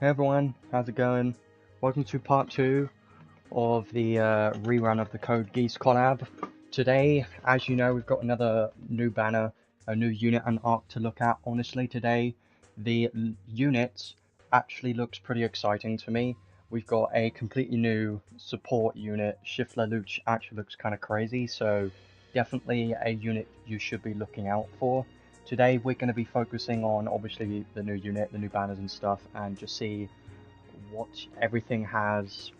Hey everyone, how's it going? Welcome to part 2 of the rerun of the CodeGeass collab. Today, as you know, we've got another new banner, a new unit and arc to look at. Honestly, today, the unit actually looks pretty exciting to me. We've got a completely new support unit. SLelouch actually looks kind of crazy, so definitely a unit you should be looking out for. Today we're going to be focusing on obviously the new unit, the new banners and stuff, and just see what everything has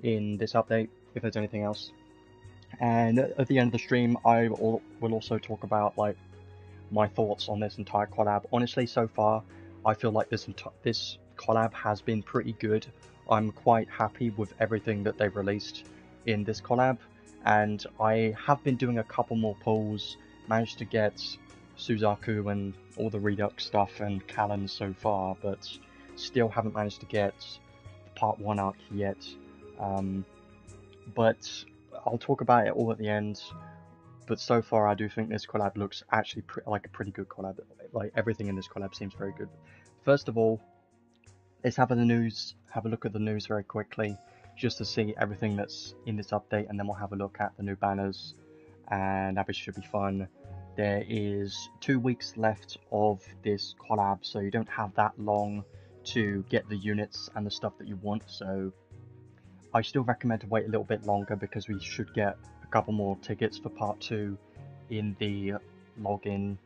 in this update, if there's anything else. And at the end of the stream, I will also talk about like my thoughts on this entire collab. Honestly, so far, I feel like this collab has been pretty good. I'm quite happy with everything that they've released in this collab, and I have been doing a couple more pulls, managed to get Suzaku and all the Redux stuff and Callan so far, but still haven't managed to get the part 1 arc yet. But I'll talk about it all at the end. But so far, I do think this collab looks actually like a pretty good collab. Like everything in this collab seems very good. First of all, let's have a look at the news very quickly, just to see everything that's in this update, and then we'll have a look at the new banners, and that should be fun. There is 2 weeks left of this collab, so you don't have that long to get the units and the stuff that you want, so I still recommend to wait a little bit longer because we should get a couple more tickets for part 2 in the login,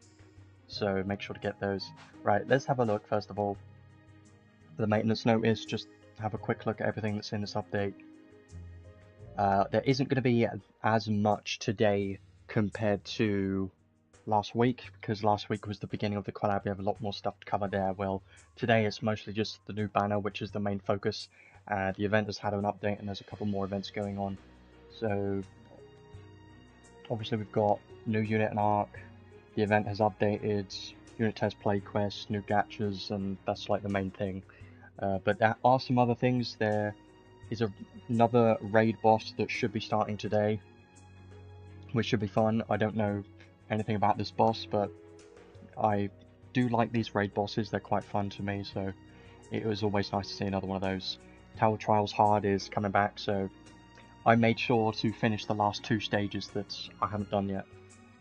so make sure to get those. Right, let's have a look first of all. The maintenance notice, just have a quick look at everything that's in this update. There isn't going to be as much today compared to last week, because last week was the beginning of the collab. We have a lot more stuff to cover there. Well, today it's mostly just the new banner, which is the main focus. The event has had an update, and there's a couple more events going on. So obviously we've got new unit and arc. The event has updated, unit test play quest, new gachas, and that's like the main thing. But there are some other things. There is another raid boss that should be starting today, which should be fun. I don't know anything about this boss, but I do like these raid bosses. They're quite fun to me, so it was always nice to see another one of those. Tower Trials Hard is coming back, so I made sure to finish the last 2 stages that I haven't done yet.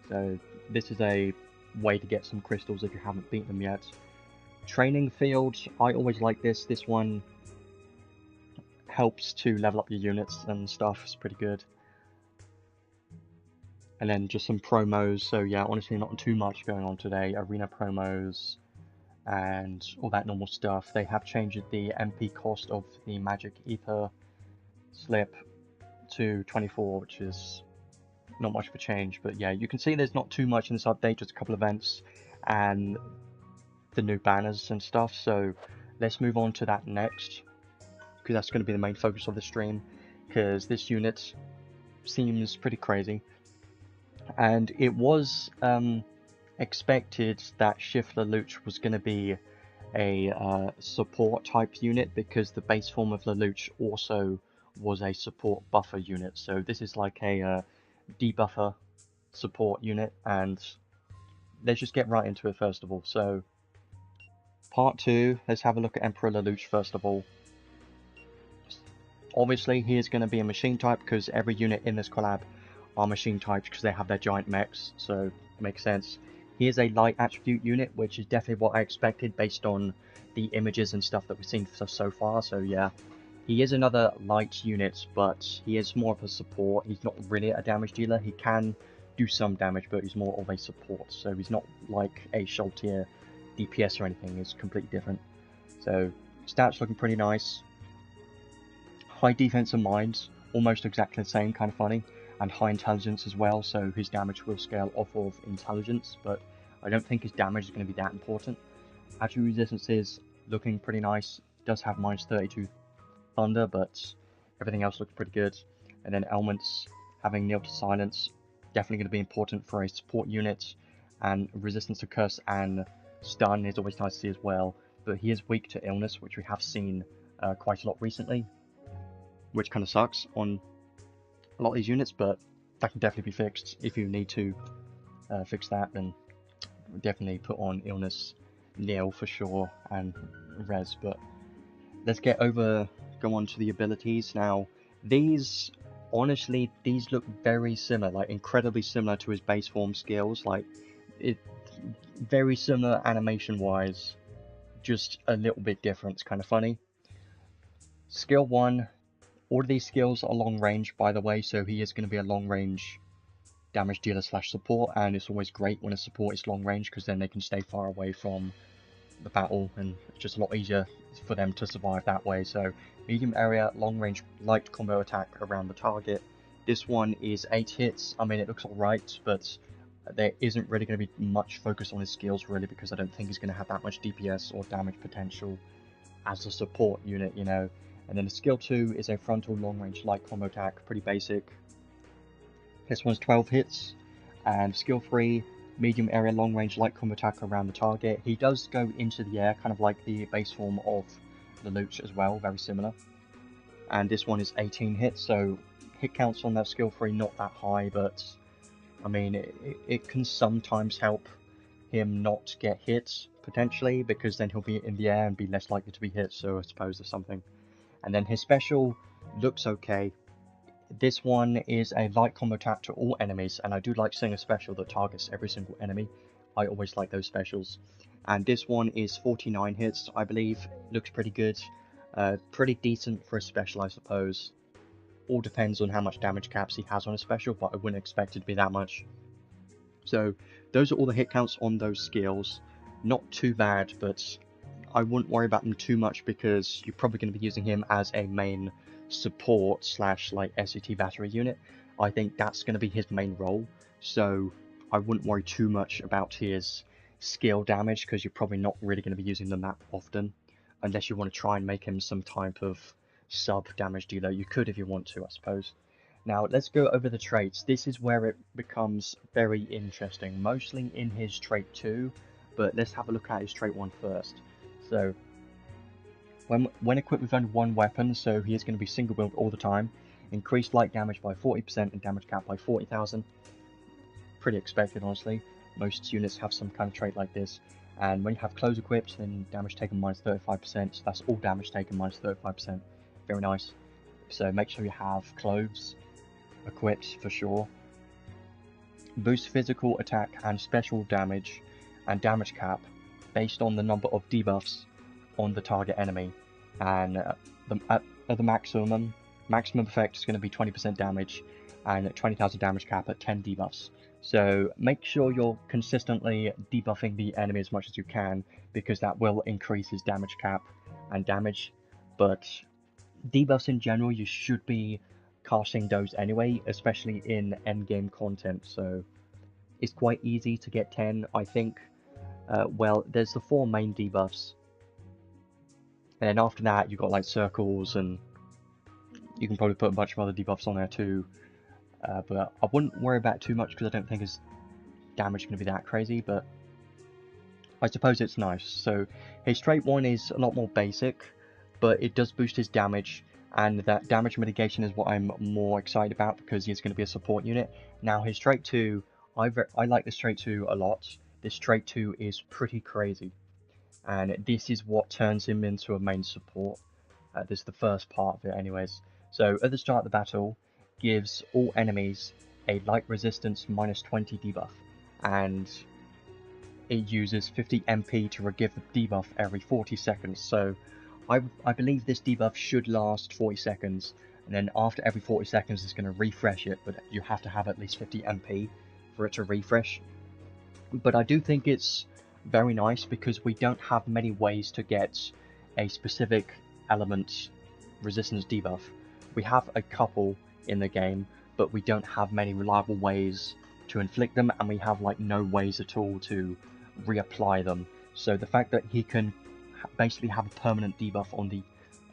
So this is a way to get some crystals if you haven't beaten them yet. Training field, I always like this. This one helps to level up your units and stuff. It's pretty good. And then just some promos. So yeah, honestly, not too much going on today. Arena promos and all that normal stuff. They have changed the MP cost of the Magic Ether slip to 24, which is not much of a change. But yeah, you can see there's not too much in this update, just a couple of events and the new banners and stuff. So let's move on to that next, because that's going to be the main focus of the stream, because this unit seems pretty crazy. And it was expected that SLelouch was going to be a support type unit, because the base form of Lelouch also was a support buffer unit. So this is like a debuffer support unit, and let's just get right into it first of all. So part 2, let's have a look at Emperor Lelouch first of all. Obviously he is going to be a machine type, because every unit in this collab are machine types because they have their giant mechs, so it makes sense. He is a light attribute unit, which is definitely what I expected based on the images and stuff that we've seen so far, so yeah. He is another light unit, but he is more of a support. He's not really a damage dealer. He can do some damage, but he's more of a support, so he's not like a Shultier DPS or anything. He's completely different. So stats looking pretty nice. High defense and mines, almost exactly the same, kind of funny. And high intelligence as well, so his damage will scale off of intelligence, but I don't think his damage is going to be that important. Attribute resistances looking pretty nice. He does have -32 thunder, but everything else looks pretty good. And then elements, having kneel to silence, definitely going to be important for a support unit. And resistance to curse and stun is always nice to see as well. But he is weak to illness, which we have seen quite a lot recently, which kind of sucks on a lot of these units, but that can definitely be fixed. If you need to fix that, then definitely put on illness nil for sure and res, but let's go on to the abilities. Now, these, honestly, these look very similar, like incredibly similar to his base form skills, like, very similar animation-wise, just a little bit different. It's kind of funny. Skill 1, all of these skills are long range, by the way, so he is going to be a long range damage dealer / support, and it's always great when a support is long range because then they can stay far away from the battle and it's just a lot easier for them to survive that way. So medium area, long range, light combo attack around the target. This one is 8 hits. I mean, it looks alright, but there isn't really going to be much focus on his skills really, because I don't think he's going to have that much DPS or damage potential as a support unit, you know. And then the skill 2 is a frontal long range light combo attack, pretty basic. This one's 12 hits. And skill 3, medium area long range light combo attack around the target. He does go into the air, kind of like the base form of Lelouch as well, very similar. And this one is 18 hits, so hit counts on that skill 3 not that high, but I mean, it can sometimes help him not get hit, potentially, because then he'll be in the air and be less likely to be hit, so I suppose there's something. And then his special looks okay. This one is a light combo attack to all enemies, and I do like seeing a special that targets every single enemy. I always like those specials. And this one is 49 hits, I believe. Looks pretty good. Pretty decent for a special, I suppose. All depends on how much damage caps he has on a special, but I wouldn't expect it to be that much. So those are all the hit counts on those skills. Not too bad, but I wouldn't worry about them too much because you're probably going to be using him as a main support / like SCT battery unit. I think that's going to be his main role, so I wouldn't worry too much about his skill damage because you're probably not really going to be using them that often, unless you want to try and make him some type of sub damage dealer. You could if you want to, I suppose. Now let's go over the traits. This is where it becomes very interesting, mostly in his trait 2, but let's have a look at his trait 1 first. So when equipped with only one weapon, so he is going to be single build all the time, increased light damage by 40% and damage cap by 40,000. Pretty expected, honestly. Most units have some kind of trait like this. And when you have clothes equipped, then damage taken minus 35%, so that's all damage taken minus 35%. Very nice. So make sure you have clothes equipped for sure. Boost physical attack and special damage and damage cap based on the number of debuffs on the target enemy, and at the maximum effect is going to be 20% damage and 20,000 damage cap at 10 debuffs. So make sure you're consistently debuffing the enemy as much as you can, because that will increase his damage cap and damage. But debuffs in general, you should be casting those anyway, especially in endgame content, so it's quite easy to get 10, I think. Well, there's the 4 main debuffs, and then after that you've got like circles, and you can probably put a bunch of other debuffs on there too, but I wouldn't worry about it too much because I don't think his damage is going to be that crazy, but I suppose it's nice. So his trait 1 is a lot more basic, but it does boost his damage, and that damage mitigation is what I'm more excited about because he's going to be a support unit. Now his trait 2, I like this trait 2 a lot. This trait 2 is pretty crazy, and this is what turns him into a main support. This is the first part of it anyways. So at the start of the battle, gives all enemies a light resistance minus 20 debuff, and it uses 50 MP to give the debuff every 40 seconds. So I believe this debuff should last 40 seconds, and then after every 40 seconds it's going to refresh it, but you have to have at least 50 MP for it to refresh. But I do think it's very nice because we don't have many ways to get a specific element resistance debuff. We have a couple in the game, but we don't have many reliable ways to inflict them, and we have like no ways at all to reapply them. So the fact that he can basically have a permanent debuff on the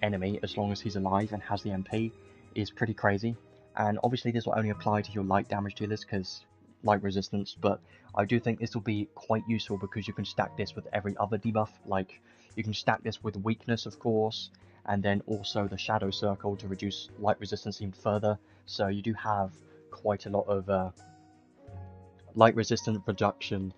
enemy as long as he's alive and has the MP is pretty crazy. And obviously this will only apply to your light damage dealers because light resistance, but I do think this will be quite useful because you can stack this with every other debuff. Like you can stack this with weakness, of course, and then also the shadow circle to reduce light resistance even further. So you do have quite a lot of light resistance reduction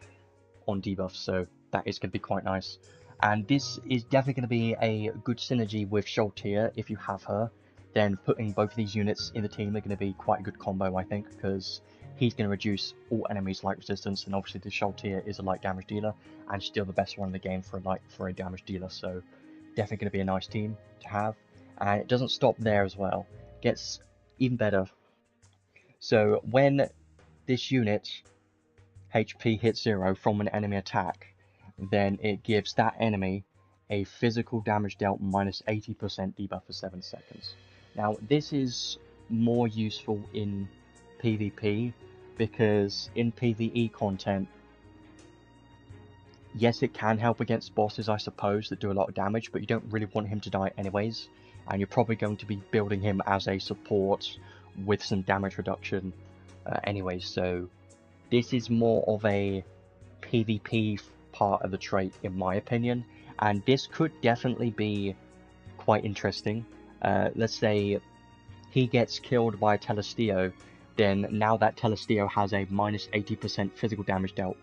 on debuffs, so that is going to be quite nice. And this is definitely going to be a good synergy with Cloudia if you have her. Then putting both of these units in the team are going to be quite a good combo, I think, because he's going to reduce all enemies' light resistance, and obviously the Cloudia is a light damage dealer, and still the best one in the game for a damage dealer. So definitely going to be a nice team to have. And it doesn't stop there as well; it gets even better. So when this unit HP hits 0 from an enemy attack, then it gives that enemy a physical damage dealt minus 80% debuff for 7 seconds. Now, this is more useful in PvP because in PvE content, yes, it can help against bosses, I suppose, that do a lot of damage, but you don't really want him to die anyways, and you're probably going to be building him as a support with some damage reduction anyways, so this is more of a PvP part of the trait, in my opinion, and this could definitely be quite interesting. Let's say he gets killed by a Telestio, then now that Telestio has a minus 80% physical damage dealt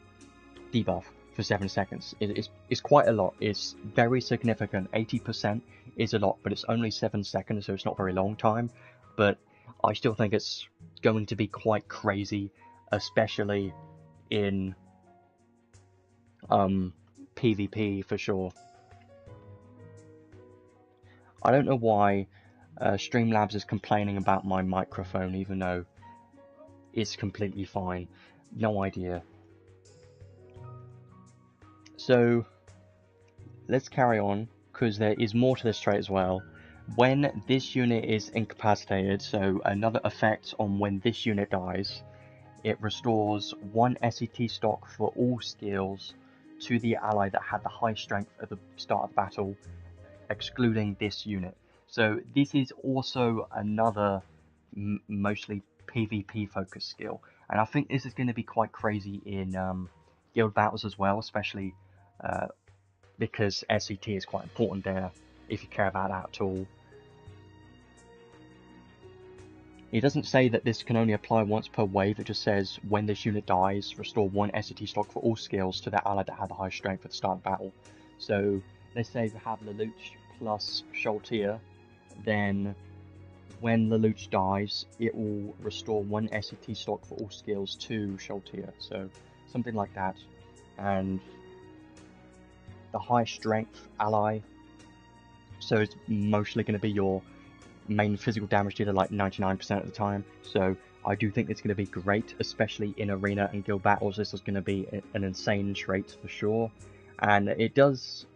debuff for 7 seconds. It's quite a lot. It's very significant. 80% is a lot, but it's only 7 seconds, so it's not a very long time. But I still think it's going to be quite crazy, especially in PvP for sure. I don't know why Streamlabs is complaining about my microphone, even though it's completely fine. No idea. So let's carry on, because there is more to this trait as well. When this unit is incapacitated, so another effect on when this unit dies, it restores 1 SET stock for all skills to the ally that had the high strength at the start of the battle, excluding this unit. So this is also another mostly PvP focused skill, and I think this is going to be quite crazy in guild battles as well, especially because SET is quite important there if you care about that at all. It doesn't say that this can only apply once per wave, it just says when this unit dies, restore 1 SET stock for all skills to that ally that had the high strength at the start of battle. So let's say we have Lelouch plus Cloudia, then when Lelouch dies, it will restore 1 SET stock for all skills to Cloudia. So something like that. And the high strength ally, so it's mostly going to be your main physical damage dealer like 99% of the time, so I do think it's going to be great, especially in arena and guild battles. This is going to be an insane trait for sure, and it does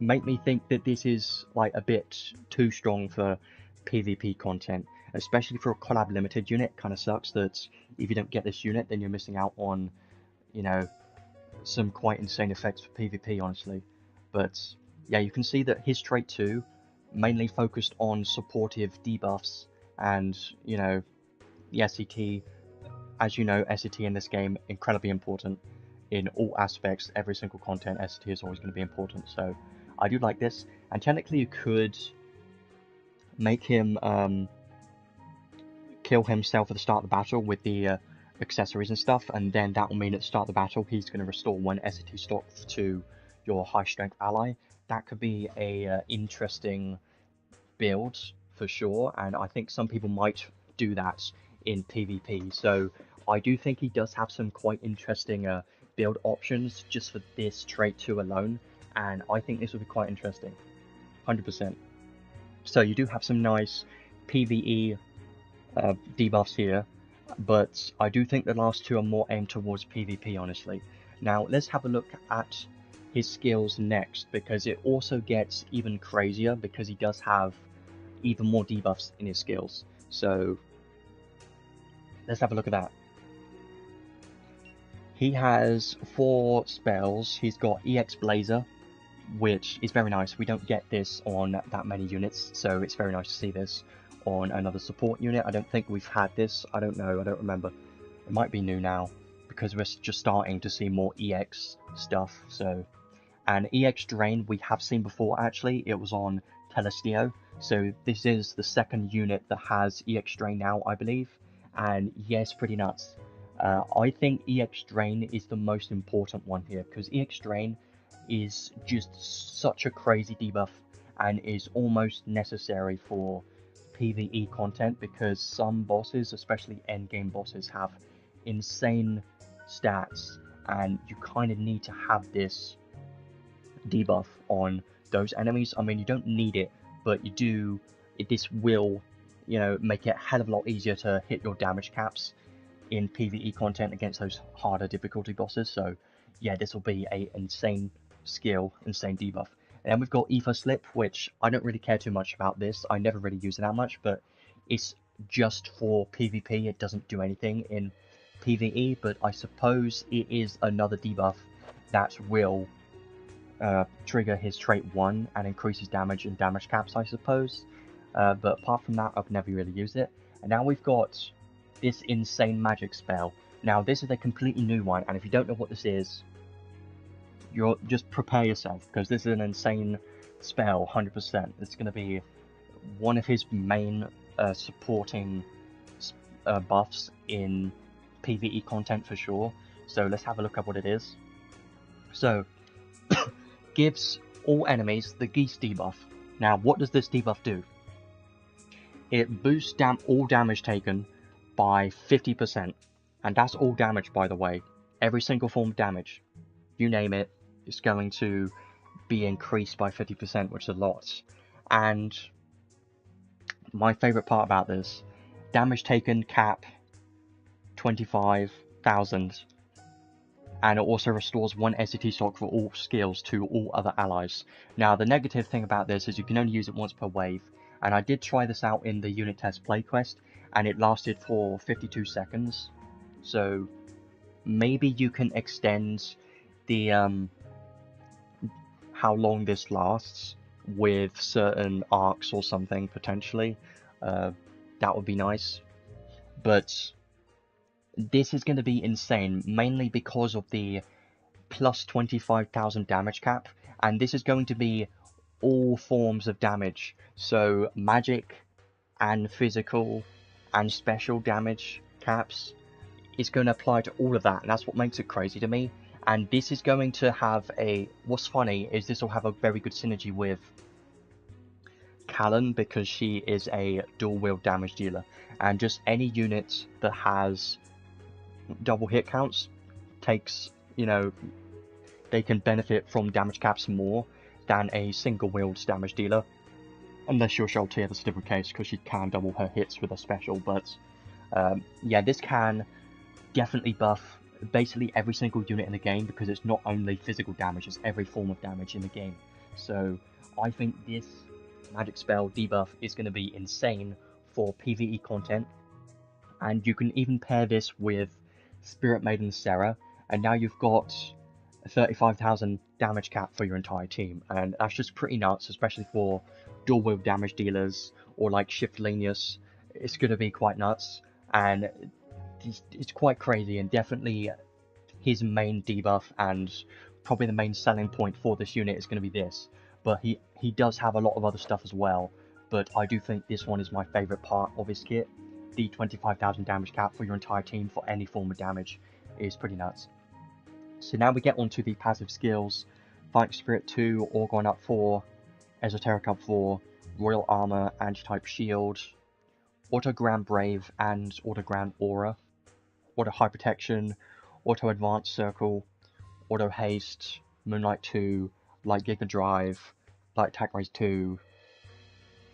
make me think that this is like a bit too strong for PvP content, especially for a collab limited unit. Kind of sucks that if you don't get this unit, then you're missing out on, you know, some quite insane effects for PvP, honestly. But yeah, you can see that his trait 2 mainly focused on supportive debuffs, and you know, the SET, as you know, SET in this game incredibly important in all aspects. Every single content, SET is always going to be important, so I do like this. And technically you could make him kill himself at the start of the battle with the accessories and stuff, and then that will mean at the start of the battle he's going to restore 1 SET stock to your high strength ally. That could be a interesting build for sure, and I think some people might do that in PvP. So I do think he does have some quite interesting build options just for this trait 2 alone, and I think this will be quite interesting, 100%. So you do have some nice PvE debuffs here, but I do think the last 2 are more aimed towards PvP, honestly. Now let's have a look at his skills next, because it also gets even crazier because he does have even more debuffs in his skills. So let's have a look at that. He has 4 spells. He's got EX Blazer, which is very nice. We don't get this on that many units, so it's very nice to see this on another support unit. I don't think we've had this. I don't know. I don't remember. It might be new now because we're just starting to see more EX stuff. So, and EX Drain we have seen before actually. It was on Telestio. So this is the 2nd unit that has EX Drain now, I believe. And yes, pretty nuts. I think EX Drain is the most important one here, because EX Drain is just such a crazy debuff and is almost necessary for PvE content, because some bosses, especially endgame bosses, have insane stats, and you kind of need to have this debuff on those enemies. I mean, you don't need it, but you do. This will, make it a hell of a lot easier to hit your damage caps in PvE content against those harder difficulty bosses. So yeah, this will be a insane skill, insane debuff. And then we've got Ether Slip, which I don't really care too much about this. I never really use it that much, but it's just for PvP. It doesn't do anything in PvE, but I suppose it is another debuff that will trigger his trait 1 and increases damage and damage caps, I suppose. But apart from that, I've never really used it. And now we've got this insane magic spell. Now this is a completely new one, and if you don't know what this is, you're just prepare yourself, because this is an insane spell, 100%. It's going to be one of his main supporting buffs in PvE content for sure. So let's have a look at what it is. So, gives all enemies the Geese debuff. Now, what does this debuff do? It boosts all damage taken by 50%, and that's all damage, by the way. Every single form of damage, you name it, is going to be increased by 50%, which is a lot. And my favorite part about this, damage taken cap 25,000, and it also restores 1 SCT stock for all skills to all other allies. Now, the negative thing about this is you can only use it once per wave, and I did try this out in the unit test play quest, and it lasted for 52 seconds. So maybe you can extend the how long this lasts with certain arcs or something, potentially. That would be nice. But this is going to be insane, mainly because of the plus 25,000 damage cap, and this is going to be all forms of damage. So magic and physical and special damage caps is going to apply to all of that, and that's what makes it crazy to me. And this is going to have what's funny is this will have a very good synergy with Callan, because she is a dual wield damage dealer, and just any unit that has double hit counts takes, they can benefit from damage caps more than a single wield damage dealer, unless you're Sholtia, that's a different case, because she can double her hits with a special. But yeah, this can definitely buff basically every single unit in the game, because it's not only physical damage, it's every form of damage in the game. So I think this magic spell debuff is going to be insane for PvE content, and you can even pair this with Spirit Maiden Sarah, and now you've got a 35,000 damage cap for your entire team, and that's just pretty nuts, especially for dual wield damage dealers or like Shiftlinus. It's going to be quite nuts, and it's quite crazy, and definitely his main debuff and probably the main selling point for this unit is going to be this. But he does have a lot of other stuff as well, but I do think this one is my favourite part of his kit. The 25,000 damage cap for your entire team for any form of damage is pretty nuts. So now we get onto the passive skills. Fighting Spirit 2, Orgon up 4, Esoteric up 4, Royal Armor, Anti-Type Shield, Auto Grand Brave and Auto Grand Aura, Auto High Protection, Auto Advanced Circle, Auto Haste, Moonlight 2, Light Giga Drive, Light Attack Raise 2,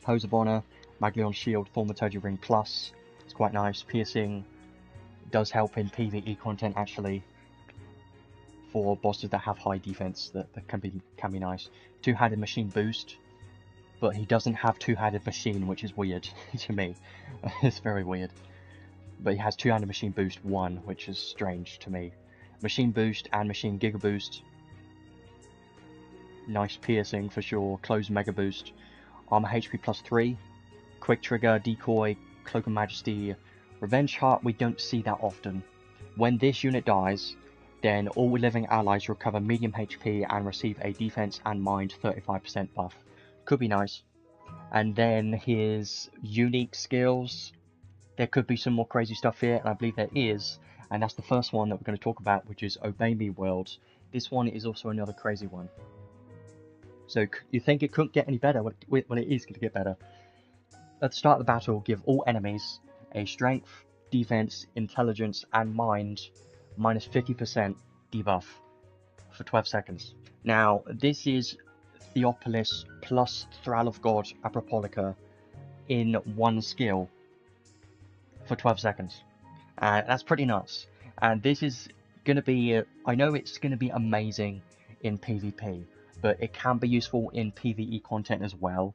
Hose of Honor, Maglion Shield, Thaumaturgy Ring Plus. It's quite nice. Piercing does help in PvE content actually, for bosses that have high defense. That can be nice. Two-handed Machine Boost, but he doesn't have two-handed Machine, which is weird to me. It's very weird. But he has two-handed Machine Boost 1, which is strange to me. Machine Boost and Machine Giga Boost. Nice piercing for sure. Close Mega Boost. Armor HP plus 3. Quick Trigger, Decoy, Cloak of Majesty. Revenge Heart we don't see that often. When this unit dies, then all living allies recover medium HP and receive a defense and mind 35% buff. Could be nice. And then his unique skills. There could be some more crazy stuff here, and I believe there is. And that's the first one that we're going to talk about, which is Obey Me World. this one is also another crazy one. So you think it couldn't get any better when it is going to get better. At the start of the battle, give all enemies a strength, defense, intelligence, and mind minus 50% debuff for 12 seconds. Now, this is Theopolis plus Thrall of God Apropolica in one skill for 12 seconds. That's pretty nuts. And this is going to be, I know it's going to be amazing in PvP, but it can be useful in PvE content as well.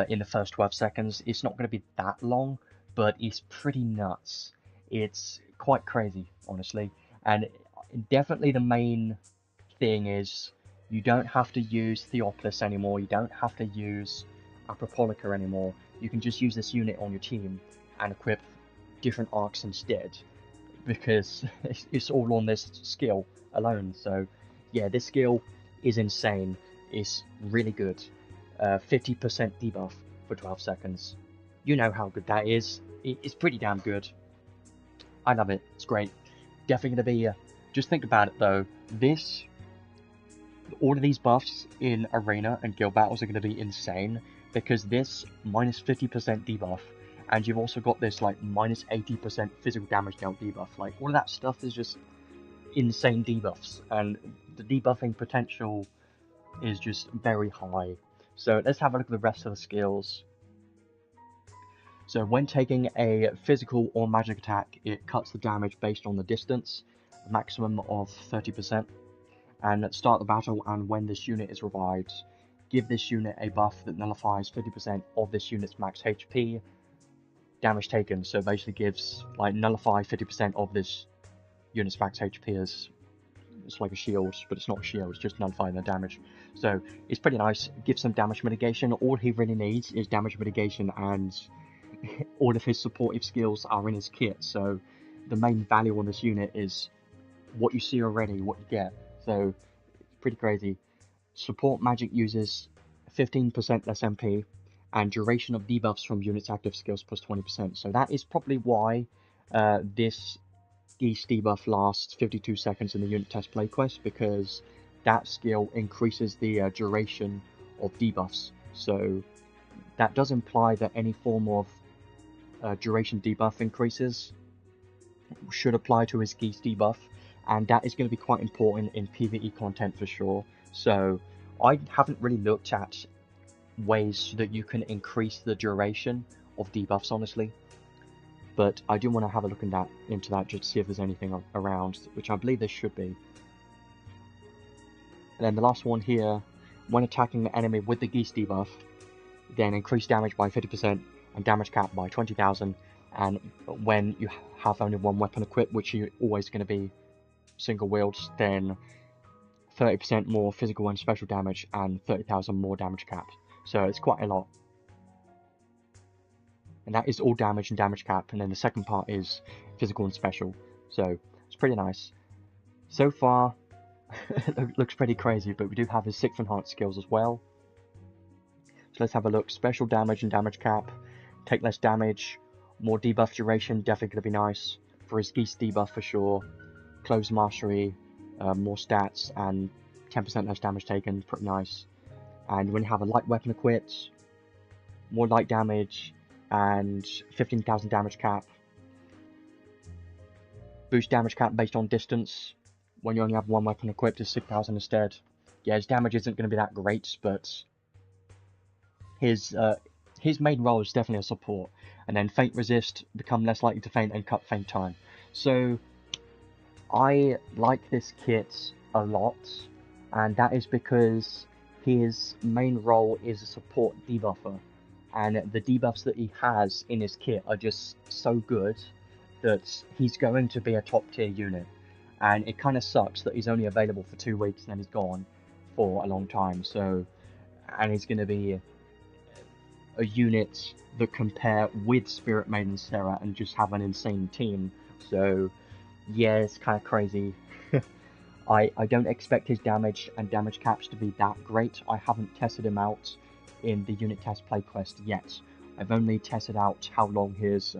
In the first 12 seconds, it's not going to be that long, but it's pretty nuts. It's quite crazy, honestly. And definitely the main thing is you don't have to use Theopolis anymore. You don't have to use Apropolica anymore. You can just use this unit on your team and equip different arcs instead, because it's all on this skill alone. So yeah, this skill is insane. It's really good. 50% debuff for 12 seconds. You know how good that is. It's pretty damn good. I love it. It's great. Definitely going to be... just think about it though. All of these buffs in Arena and Guild Battles are going to be insane, because this minus 50% debuff, and you've also got this like minus 80% physical damage dealt debuff. Like, all of that stuff is just insane debuffs, and the debuffing potential is just very high. So let's have a look at the rest of the skills. So when taking a physical or magic attack, it cuts the damage based on the distance, a maximum of 30%. And at the start of the battle and when this unit is revived, give this unit a buff that nullifies 50% of this unit's max HP, damage taken. So basically gives, like, nullify 50% of this unit's max HP as it's like a shield, but it's not a shield, it's just nullifying the damage. So it's pretty nice. Gives some damage mitigation. All he really needs is damage mitigation, and all of his supportive skills are in his kit. So the main value on this unit is what you see already, what you get. So it's pretty crazy. Support magic uses 15% less MP, and duration of debuffs from units' active skills plus 20%. So that is probably why this Geese debuff lasts 52 seconds in the unit test play quest, because that skill increases the duration of debuffs. So that does imply that any form of duration debuff increases should apply to his Geese debuff, and that is going to be quite important in PvE content for sure. So I haven't really looked at ways that you can increase the duration of debuffs, honestly, but I do want to have a look into that just to see if there's anything around, which I believe there should be. And then the last one here, when attacking the enemy with the Geese debuff, then increase damage by 50% and damage cap by 20,000, and when you have only one weapon equipped, which you're always going to be single wields, then 30% more physical and special damage and 30,000 more damage cap. So it's quite a lot. And that is all damage and damage cap, and then the second part is physical and special. So it's pretty nice. So far, it looks pretty crazy, but we do have his 6 enhanced skills as well. So let's have a look. Special damage and damage cap. Take less damage. More debuff duration, definitely going to be nice. For his Geese debuff for sure. Close mastery, more stats, and 10% less damage taken, pretty nice. And when you have a light weapon equipped, more light damage, and 15,000 damage cap. Boost damage cap based on distance. When you only have one weapon equipped, is 6,000 instead. Yeah, his damage isn't going to be that great, but his main role is definitely a support. And then feint resist, become less likely to feint, and cut feint time. So I like this kit a lot, and that is because his main role is a support debuffer, and the debuffs that he has in his kit are just so good that he's going to be a top tier unit. And it kind of sucks that he's only available for 2 weeks and then he's gone for a long time. So, and he's going to be a unit that can pair with Spirit Maiden Sarah and just have an insane team. So yeah, it's kind of crazy. I don't expect his damage and damage caps to be that great. I haven't tested him out in the unit test play quest yet. I've only tested out how long his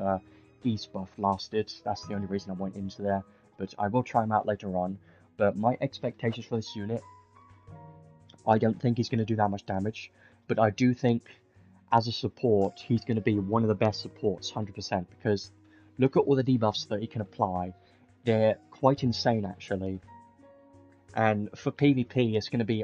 Geese buff lasted. That's the only reason I went into there. But I will try him out later on. But my expectations for this unit, I don't think he's going to do that much damage, but I do think as a support, he's going to be one of the best supports, 100%, because look at all the debuffs that he can apply. They're quite insane, actually. And for PvP, it's going to be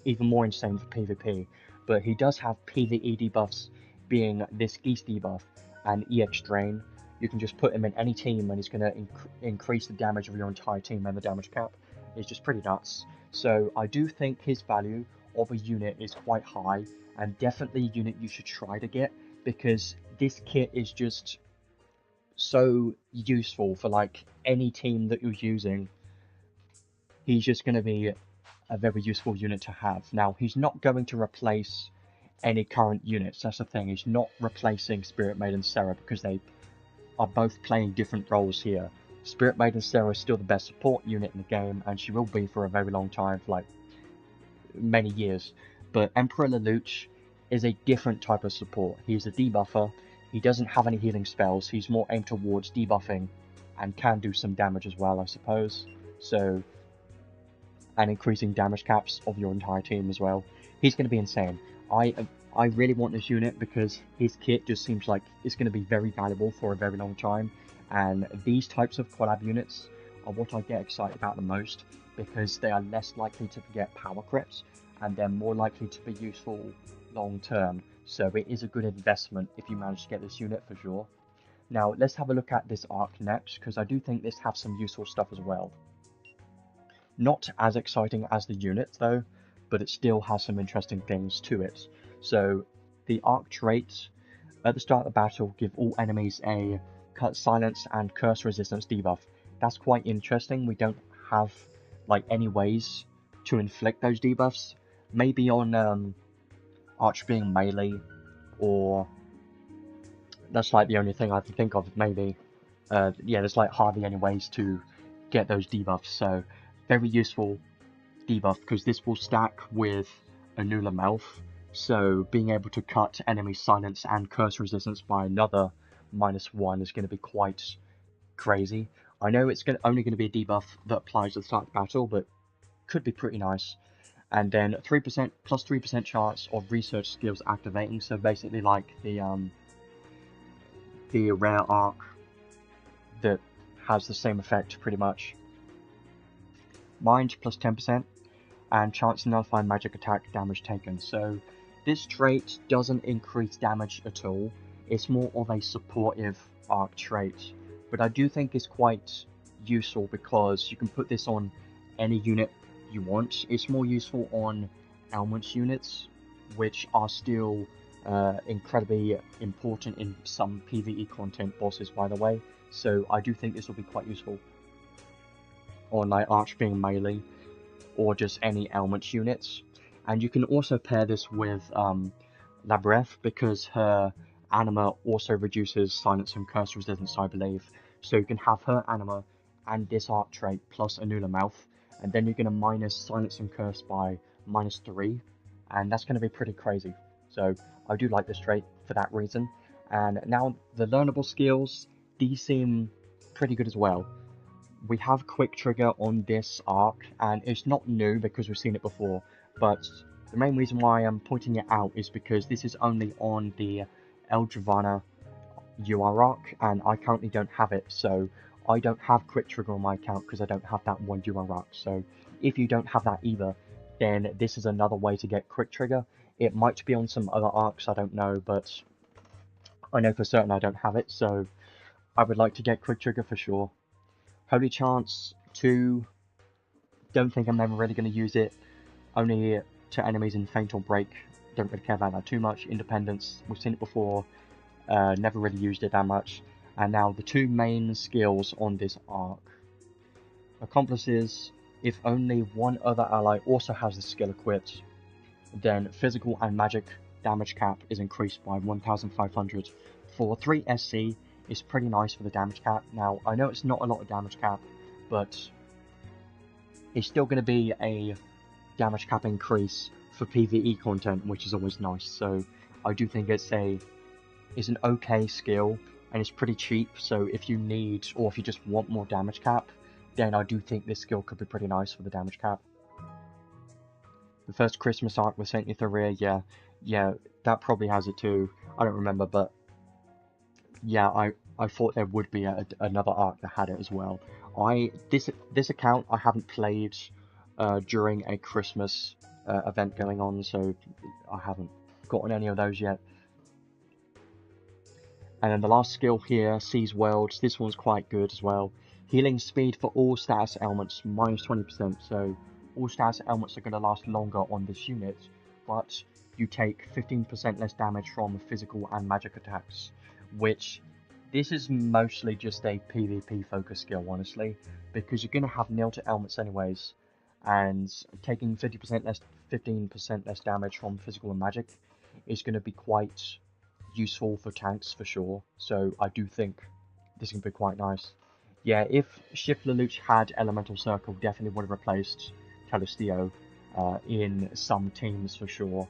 even more insane for PvP. But he does have PvE debuffs, being this Geese debuff and EX Drain. You can just put him in any team and he's going to increase the damage of your entire team, and the damage cap is just pretty nuts. So I do think his value of a unit is quite high, and definitely a unit you should try to get, because this kit is just so useful for like any team that you're using. He's just going to be a very useful unit to have. Now, he's not going to replace any current units, that's the thing. He's not replacing Spirit Maiden Sarah, because they are both playing different roles here. Spirit Maiden Sarah is still the best support unit in the game, and she will be for a very long time, for like many years. But Emperor Lelouch is a different type of support. He's a debuffer. He doesn't have any healing spells. He's more aimed towards debuffing and can do some damage as well, I suppose. So, and increasing damage caps of your entire team as well. He's going to be insane. I really want this unit because his kit just seems like it's going to be very valuable for a very long time. And these types of collab units are what I get excited about the most, because they are less likely to get power crits, and they're more likely to be useful long term. So it is a good investment if you manage to get this unit for sure. Now let's have a look at this arc next, because I do think this has some useful stuff as well. Not as exciting as the unit though, but it still has some interesting things to it. So the arc traits at the start of the battle give all enemies a cut silence and curse resistance debuff. That's quite interesting. We don't have like any ways to inflict those debuffs. Maybe on Arch being melee, or that's like the only thing I can think of, maybe. Yeah, there's like hardly any ways to get those debuffs, so very useful debuff, because this will stack with Anula Mouth, so being able to cut enemy silence and curse resistance by another -1 is going to be quite crazy. I know it's only going to be a debuff that applies at the start of the battle, but could be pretty nice. And then 3% plus 3% chance of research skills activating, so basically like the rare arc that has the same effect pretty much. Mind plus 10%, and chance to nullify magic attack damage taken. So this trait doesn't increase damage at all. It's more of a supportive arc trait, but I do think it's quite useful because you can put this on any unit you want. It's more useful on ailments units, which are still incredibly important in some PvE content bosses, by the way. So I do think this will be quite useful on like Arch being melee, or just any ailments units. And you can also pair this with Labreth, because her anima also reduces silence and curse resistance, I believe. So you can have her anima and this arc trait plus Anula Mouth, and then you're going to minus silence and curse by -3, and that's going to be pretty crazy. So I do like this trait for that reason. And now the learnable skills, these seem pretty good as well. We have quick trigger on this arc, and it's not new because we've seen it before, but the main reason why I'm pointing it out is because this is only on the Eldravana UR arc, and I currently don't have it, so I don't have quick trigger on my account because I don't have that one UR arc. So if you don't have that either, then this is another way to get quick trigger. It might be on some other arcs, I don't know, but I know for certain I don't have it, so I would like to get quick trigger for sure. Holy Chance 2, don't think I'm ever really going to use it, only to enemies in Feint or Break, don't really care about that too much. Independence, we've seen it before, never really used it that much. And now the two main skills on this arc. Accomplices, if only one other ally also has this skill equipped, then physical and magic damage cap is increased by 1500. For 3 SC, it's pretty nice for the damage cap. Now, I know it's not a lot of damage cap, but it's still going to be a damage cap increase for PvE content, which is always nice. So I do think it's an okay skill, and it's pretty cheap. So if you need, or if you just want more damage cap, then I do think this skill could be pretty nice for the damage cap. The first Christmas arc with Saint Etheria, yeah, that probably has it too. I don't remember, but yeah, I thought there would be another arc that had it as well. This account I haven't played during a Christmas event going on, so I haven't gotten any of those yet. And then the last skill here, Seize Worlds. This one's quite good as well. Healing speed for all status elements, minus 20%. So all status elements are going to last longer on this unit, but you take 15% less damage from physical and magic attacks, which this is mostly just a PvP focus skill, honestly, because you're going to have nil to elements anyways, and taking 15% less damage from physical and magic is going to be quite useful for tanks for sure. So I do think this can be quite nice. Yeah, if SLelouch had Elemental Circle, definitely would have replaced Telestio in some teams for sure.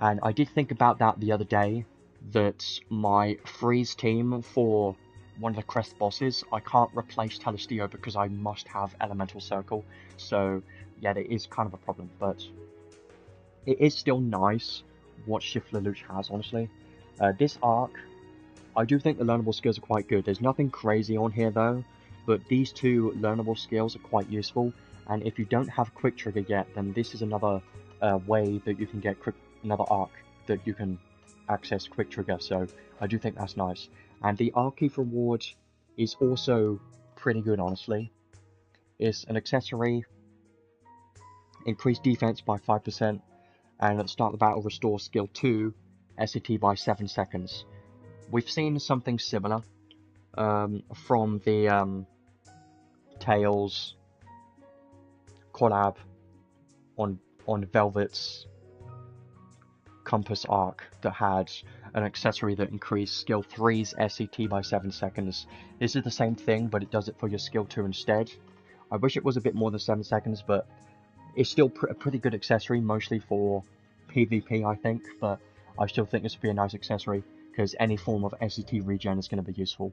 And I did think about that the other day, that my freeze team for one of the crest bosses, I can't replace Telestio because I must have Elemental Circle. So yeah, it is kind of a problem, but it is still nice what SLelouch has, honestly. This arc, I do think the learnable skills are quite good. There's nothing crazy on here though, but these two learnable skills are quite useful. And if you don't have Quick Trigger yet, then this is another way that you can get another arc that you can access Quick Trigger. So I do think that's nice. And the Archive reward is also pretty good, honestly. It's an accessory, increased defense by 5%, and at the start of the battle restore skill 2 SCT by 7 seconds. We've seen something similar from the Tails collab on Velvet's Compass arc that had an accessory that increased skill 3's SCT by 7 seconds. This is the same thing, but it does it for your skill 2 instead. I wish it was a bit more than 7 seconds, but it's still a pretty good accessory, mostly for PvP, I think, but I still think this would be a nice accessory, because any form of SCT regen is going to be useful.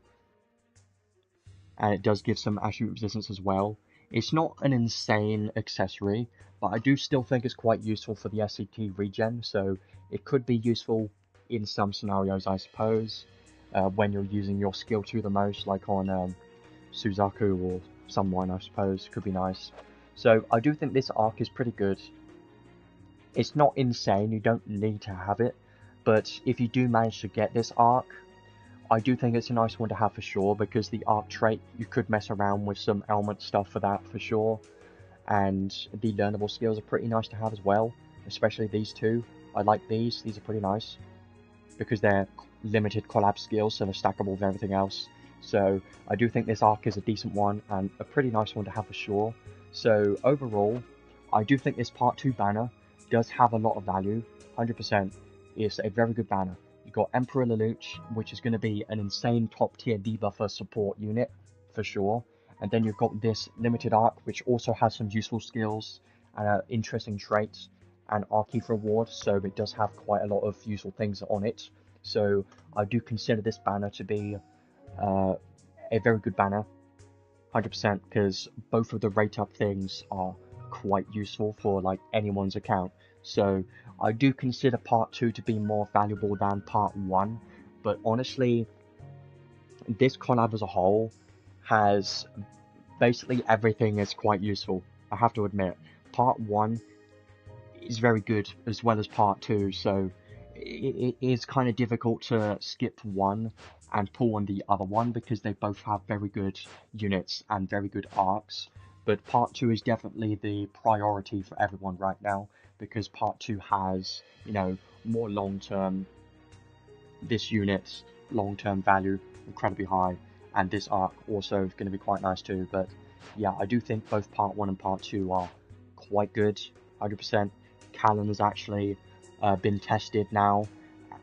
And it does give some attribute resistance as well. It's not an insane accessory, but I do still think it's quite useful for the SCT regen, so it could be useful in some scenarios, I suppose, when you're using your skill 2 the most, like on Suzaku or someone, I suppose, could be nice. So I do think this arc is pretty good. It's not insane, you don't need to have it, but if you do manage to get this arc, I do think it's a nice one to have for sure, because the arc trait, you could mess around with some element stuff for that for sure, and the learnable skills are pretty nice to have as well, especially these two. I like these are pretty nice, because they're limited collab skills, so they're stackable with everything else. So I do think this arc is a decent one, and a pretty nice one to have for sure. So overall, I do think this part 2 banner does have a lot of value, 100%. It's a very good banner. You've got Emperor Lelouch, which is going to be an insane top tier debuffer support unit, for sure. And then you've got this limited arc, which also has some useful skills and interesting traits and Archive reward, so it does have quite a lot of useful things on it. So I do consider this banner to be a very good banner, 100%, because both of the rate up things are quite useful for like anyone's account. So I do consider part 2 to be more valuable than part 1, but honestly, this collab as a whole has basically everything is quite useful. I have to admit, part 1 is very good as well as part 2, so it is kind of difficult to skip one and pull on the other one, because they both have very good units and very good arcs. But part 2 is definitely the priority for everyone right now, because part 2 has, you know, more long-term, this unit's long-term value incredibly high, and this arc also is going to be quite nice too. But yeah, I do think both part 1 and part 2 are quite good, 100%. Callan has actually been tested now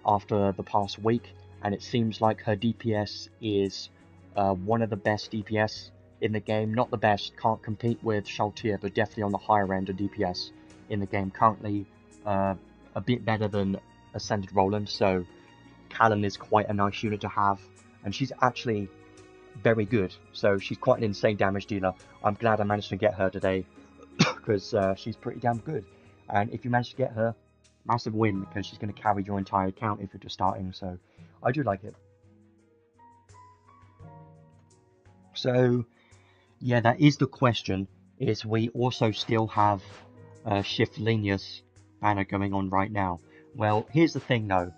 after the past week, and it seems like her DPS is one of the best DPS in the game. Not the best, can't compete with Cloudia, but definitely on the higher end of DPS in the game. Currently a bit better than Ascended Roland, so Callan is quite a nice unit to have, and she's actually very good. So she's quite an insane damage dealer. I'm glad I managed to get her today because she's pretty damn good. And if you manage to get her, massive win, because she's going to carry your entire account if you're just starting. So I do like it. So yeah, that is the question. Is we also still have Shift Lenius banner going on right now. Well, here's the thing though.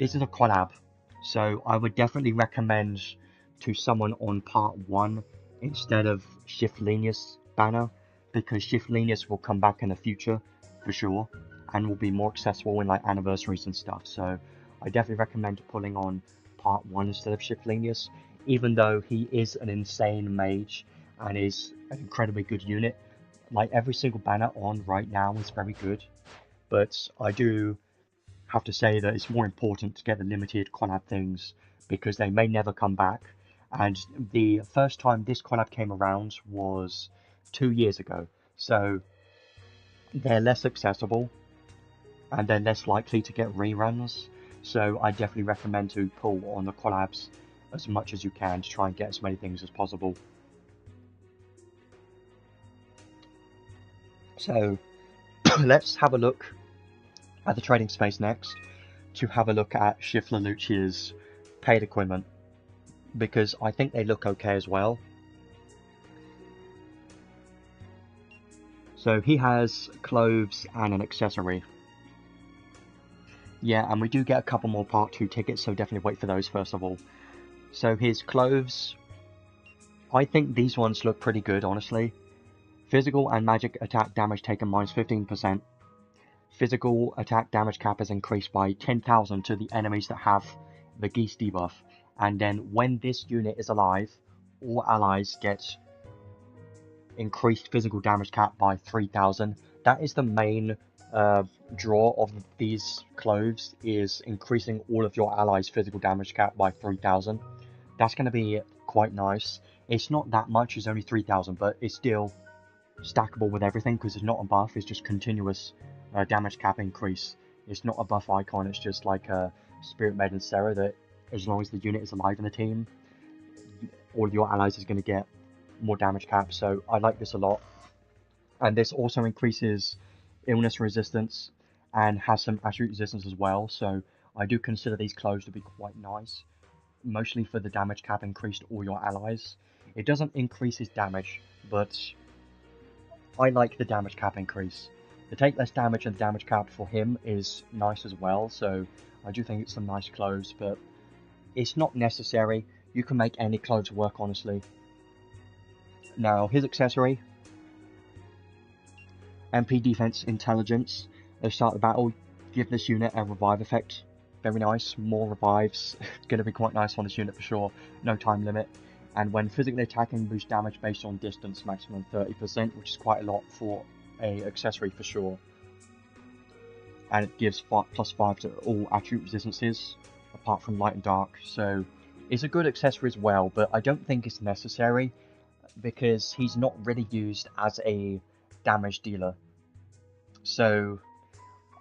This is a collab, so I would definitely recommend to someone on part 1 instead of Shift Lenius banner, because Shift Lenius will come back in the future for sure and will be more accessible in like anniversaries and stuff. So I definitely recommend pulling on part 1 instead of Shift Lenius, even though he is an insane mage and is an incredibly good unit. Like every single banner on right now is very good, but I do have to say that it's more important to get the limited collab things because they may never come back. And the first time this collab came around was 2 years ago, so they're less accessible and they're less likely to get reruns. So I definitely recommend to pull on the collabs as much as you can to try and get as many things as possible. So let's have a look at the trading space next to have a look at Shift Lelouch's paid equipment, because I think they look okay as well. So he has clothes and an accessory. Yeah, and we do get a couple more part 2 tickets, so definitely wait for those first of all. So his clothes, I think these ones look pretty good, honestly. Physical and magic attack damage taken minus 15%. Physical attack damage cap is increased by 10,000 to the enemies that have the Geese debuff. And then when this unit is alive, all allies get increased physical damage cap by 3,000. That is the main draw of these clothes, is increasing all of your allies' physical damage cap by 3,000. That's going to be quite nice. It's not that much, it's only 3,000, but it's still stackable with everything because it's not a buff, it's just continuous damage cap increase. It's not a buff icon, it's just like a Spirit Maiden Sarah that as long as the unit is alive in the team, all of your allies is going to get more damage cap, so I like this a lot. And this also increases illness resistance and has some attribute resistance as well, so I do consider these clothes to be quite nice, mostly for the damage cap increase to all your allies. It doesn't increase his damage, but I like the damage cap increase. The take less damage and damage cap for him is nice as well, so I do think it's some nice clothes, but it's not necessary. You can make any clothes work, honestly. Now, his accessory, MP Defense Intelligence. At the start of the battle, give this unit a revive effect. Very nice, more revives. Gonna be quite nice on this unit for sure. No time limit. And when physically attacking, boost damage based on distance, maximum 30%, which is quite a lot for a accessory for sure. And it gives +5 to all attribute resistances, apart from light and dark. So it's a good accessory as well, but I don't think it's necessary because he's not really used as a damage dealer. So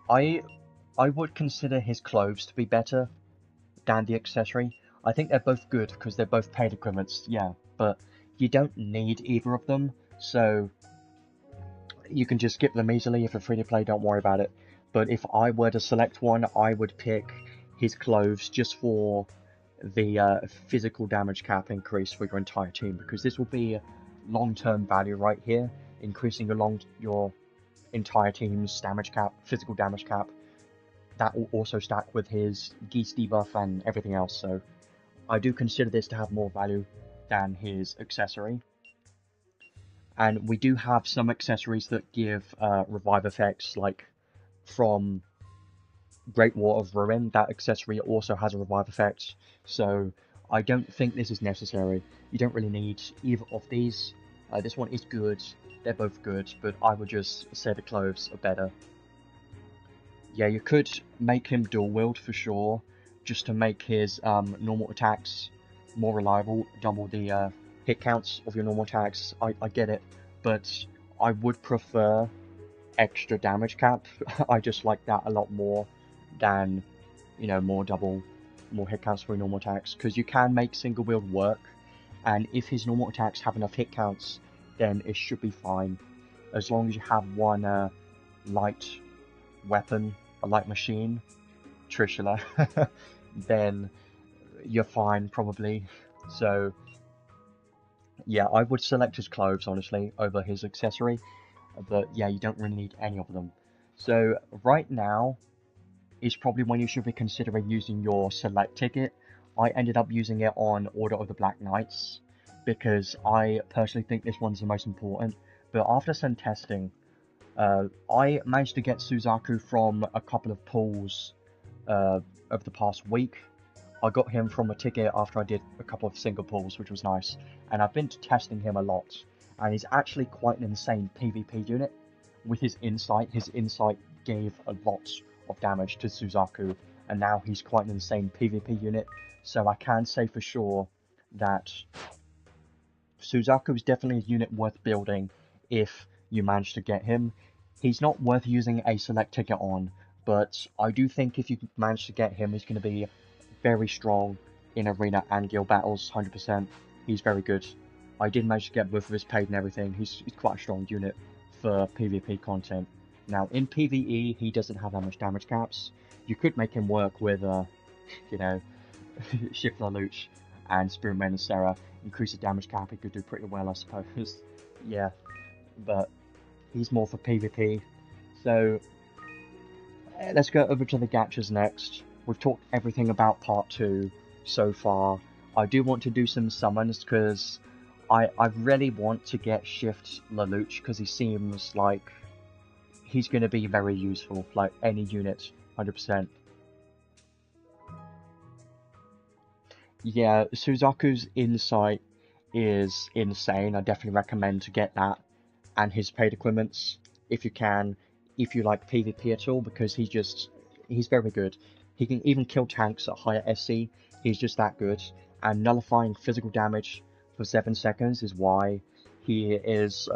I would consider his clothes to be better than the accessory. I think they're both good because they're both paid equipments, yeah, but you don't need either of them, so you can just skip them easily. If you're free to play, don't worry about it. But if I were to select one, I would pick his clothes just for the physical damage cap increase for your entire team, because this will be long-term value right here, increasing your entire team's damage cap, physical damage cap. That will also stack with his Geese debuff and everything else, so I do consider this to have more value than his accessory. And we do have some accessories that give revive effects, like from Great War of Ruin. That accessory also has a revive effect, so I don't think this is necessary. You don't really need either of these. This one is good, they're both good, but I would just say the clothes are better. Yeah, you could make him dual wield for sure, just to make his normal attacks more reliable, double the hit counts of your normal attacks. I get it, but I would prefer extra damage cap. I just like that a lot more than, you know, more hit counts for your normal attacks, because you can make single wield work, and if his normal attacks have enough hit counts, then it should be fine. As long as you have one light weapon, a light machine, Trishula, then you're fine, probably. So, yeah, I would select his clothes, honestly, over his accessory. But, yeah, you don't really need any of them. So, right now is probably when you should be considering using your select ticket. I ended up using it on Order of the Black Knights, because I personally think this one's the most important. But after some testing, I managed to get Suzaku from a couple of pulls of the past week. I got him from a ticket after I did a couple of single pulls, which was nice. And I've been testing him a lot, and he's actually quite an insane PvP unit. With his insight gave a lot of damage to Suzaku, and now he's quite an insane PvP unit. So I can say for sure that Suzaku is definitely a unit worth building if you manage to get him. He's not worth using a select ticket on, but I do think if you manage to get him, he's going to be very strong in arena and guild battles, 100%. He's very good. I did manage to get both of his paid and everything. He's quite a strong unit for PvP content. Now, in PvE, he doesn't have that much damage caps. You could make him work with, you know, SLelouch and Spearman and Sarah. Increase the damage cap, he could do pretty well, I suppose. Yeah, but he's more for PvP. So, let's go over to the gachas next. We've talked everything about part 2 so far. I do want to do some summons because I really want to get Shift Lelouch because he seems like he's going to be very useful, like any unit, 100%. Yeah, Suzaku's insight is insane. I definitely recommend to get that and his paid equipments if you can, if you like PvP at all, because he's very good. He can even kill tanks at higher SC. He's just that good. And nullifying physical damage for 7 seconds is why he is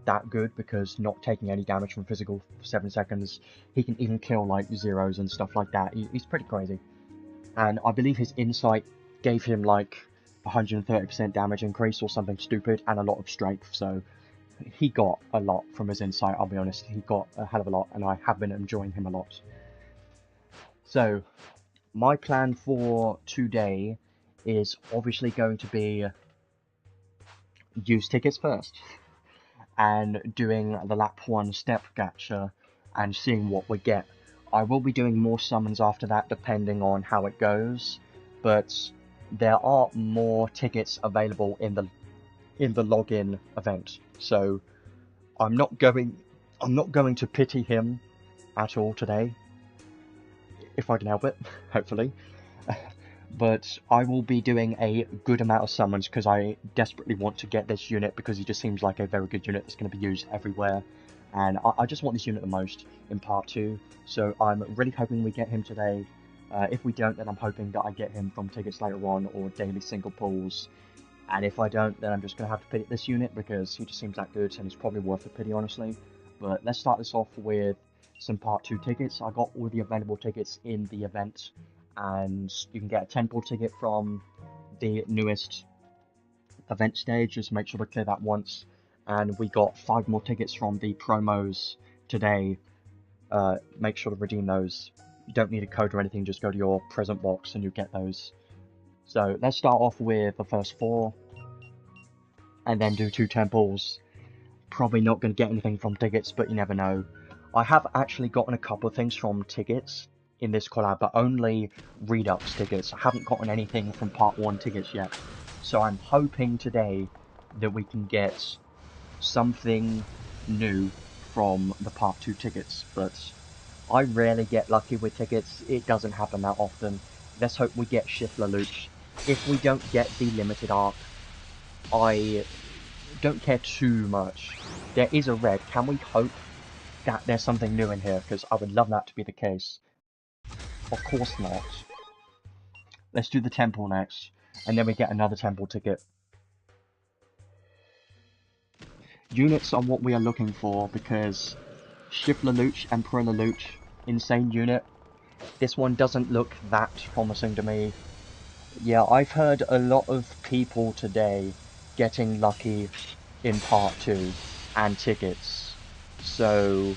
that good, because not taking any damage from physical for 7 seconds, he can even kill like zeros and stuff like that. He's pretty crazy. And I believe his insight gave him like 130% damage increase or something stupid and a lot of strength, so he got a lot from his insight, I'll be honest. He got a hell of a lot, and I have been enjoying him a lot. So, my plan for today is obviously going to be use tickets first, and doing the lap 1 step gacha, and seeing what we get. I will be doing more summons after that depending on how it goes, but there are more tickets available in the login event, so I'm not going to pity him at all today, if I can help it, hopefully. But I will be doing a good amount of summons because I desperately want to get this unit, because he just seems like a very good unit that's going to be used everywhere. And I just want this unit the most in part 2, so I'm really hoping we get him today. If we don't, then I'm hoping that I get him from tickets later on, or daily single pulls. And if I don't, then I'm just going to have to pity this unit, because he just seems that good, and he's probably worth the pity, honestly. But let's start this off with some part 2 tickets. I got all the available tickets in the event, and you can get a 10 pull ticket from the newest event stage. Just make sure to clear that once. And we got 5 more tickets from the promos today. Make sure to redeem those. You don't need a code or anything, just go to your present box and you get those. So let's start off with the first 4, and then do 2 temples. Probably not going to get anything from tickets, but you never know. I have actually gotten a couple of things from tickets in this collab, but only Redux tickets. I haven't gotten anything from part 1 tickets yet. So I'm hoping today that we can get something new from the part 2 tickets, but I rarely get lucky with tickets. It doesn't happen that often. Let's hope we get Shift Lelouch. If we don't get the limited arc, I don't care too much. There is a red. Can we hope that there's something new in here? Because I would love that to be the case. Of course not. Let's do the temple next, and then we get another temple ticket. Units are what we are looking for, because Shift Lelouch, Emperor Lelouch, insane unit. This one doesn't look that promising to me. Yeah, I've heard a lot of people today getting lucky in part 2 and tickets. So,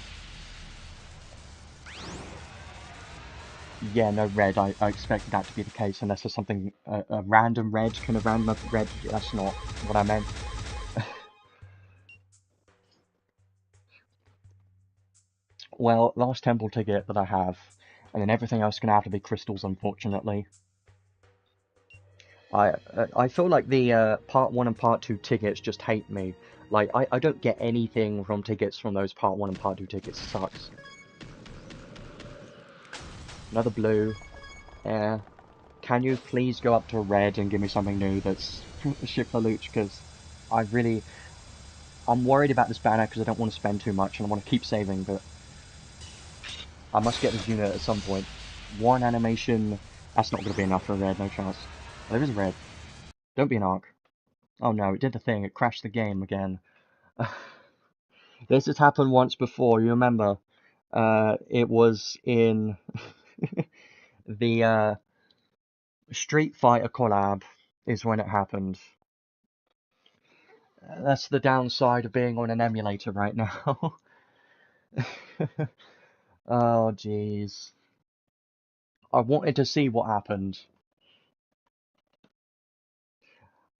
yeah, no red. I expected that to be the case unless there's something, a random red, kind of random red. That's not what I meant. Well, last temple ticket that I have, and then everything else is going to have to be crystals, unfortunately. I feel like the part 1 and part 2 tickets just hate me. Like, I don't get anything from tickets from those part 1 and part 2 tickets. It sucks. Another blue. Yeah. Can you please go up to red and give me something new that's SLelouch? Because I'm worried about this banner because I don't want to spend too much and I want to keep saving, but I must get this unit at some point. One animation, that's not going to be enough for red, no chance. Oh, there is a red. Don't be an arc. Oh no, it did the thing, it crashed the game again. This has happened once before, you remember? It was in the Street Fighter collab is when it happened. That's the downside of being on an emulator right now. Oh, jeez. I wanted to see what happened.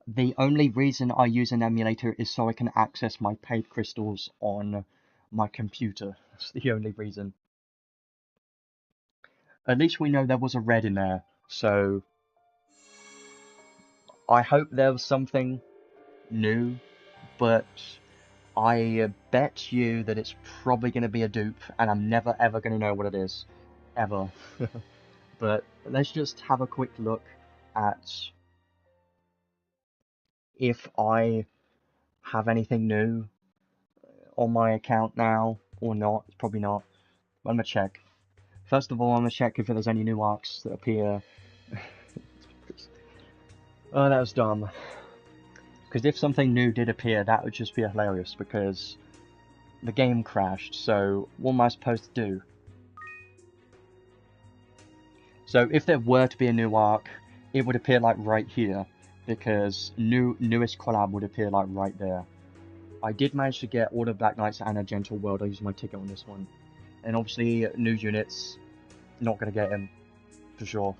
The only reason I use an emulator is so I can access my paid crystals on my computer. That's the only reason. At least we know there was a red in there, so I hope there was something new, but I bet you that it's probably going to be a dupe, and I'm never ever going to know what it is. Ever. But let's just have a quick look at if I have anything new on my account now or not. Probably not. I'm gonna check. First of all, I'm gonna check if there's any new arcs that appear. Oh, that was dumb. Because if something new did appear, that would just be hilarious, because the game crashed, so what am I supposed to do? So if there were to be a new arc, it would appear like right here, because newest collab would appear like right there. I did manage to get all the Black Knights and a Gentle World. I used my ticket on this one. And obviously, new units, not gonna get him, for sure.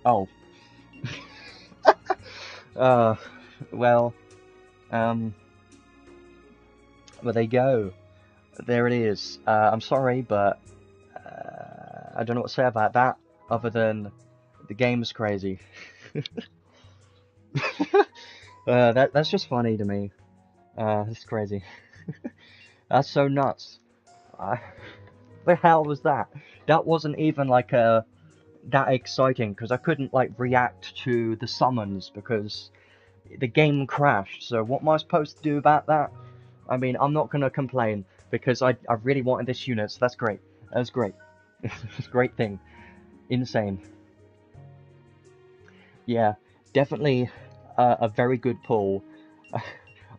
Oh. Well, well, there you go. There it is. I'm sorry, but I don't know what to say about that, other than the game is crazy. That's just funny to me. It's crazy. That's so nuts. The hell was that? That wasn't even like that exciting, because I couldn't like react to the summons because the game crashed. So what am I supposed to do about that? I mean, I'm not gonna complain because I really wanted this unit, so that's great. That's great. It's a great thing. Insane. Yeah, definitely a very good pull.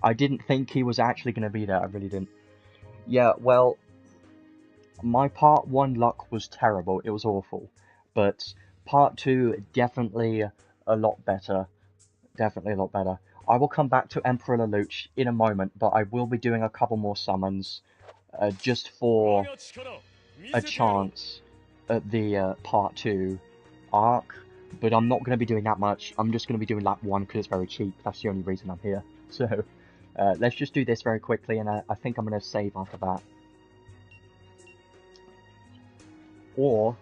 I didn't think he was actually going to be there, I really didn't. Yeah, well, my part 1 luck was terrible, it was awful. But part 2, definitely a lot better. Definitely a lot better. I will come back to Emperor Lelouch in a moment, but I will be doing a couple more summons just for a chance at the part 2 arc, but I'm not going to be doing that much. I'm just going to be doing lap 1 because it's very cheap. That's the only reason I'm here. So let's just do this very quickly, and I think I'm going to save after that. Or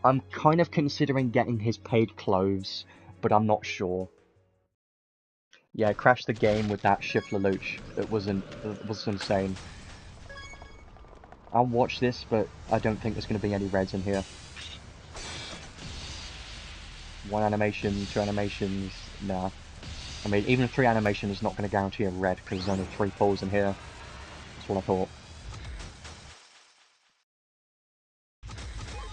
I'm kind of considering getting his paid clothes, but I'm not sure. Yeah, crashed the game with that Shift Lelouch. It was insane. I'll watch this, but I don't think there's going to be any reds in here. One animation, two animations, nah. I mean, even 3 animation is not going to guarantee a red, because there's only 3 pulls in here. That's what I thought.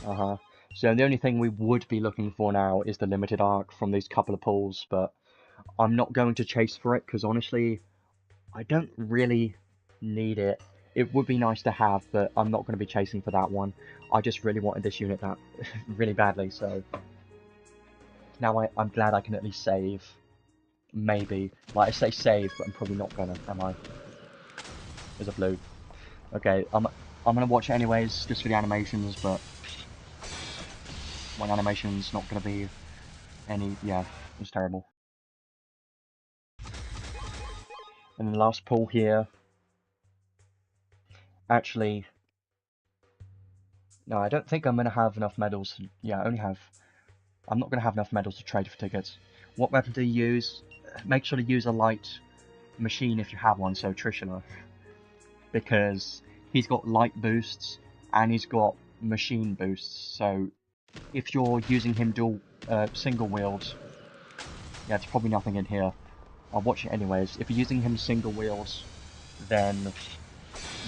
Uh-huh. So the only thing we would be looking for now is the limited arc from these couple of pulls, but I'm not going to chase for it, because honestly, I don't really need it. It would be nice to have, but I'm not going to be chasing for that one. I just really wanted this unit that really badly, so... Now I'm glad I can at least save. Maybe. Like, I say save, but I'm probably not gonna, am I? There's a blue. Okay, I'm gonna watch it anyways, just for the animations, but one animation's not gonna be any, yeah, it's terrible. And the last pull here. Actually, no, I don't think I'm gonna have enough medals. Yeah, I'm not gonna have enough medals to trade for tickets. What weapon do you use? Make sure to use a light machine if you have one, so Trishula. Because he's got light boosts, and he's got machine boosts, so if you're using him dual single wield, yeah, it's probably nothing in here. I'll watch it anyways. If you're using him single wield, then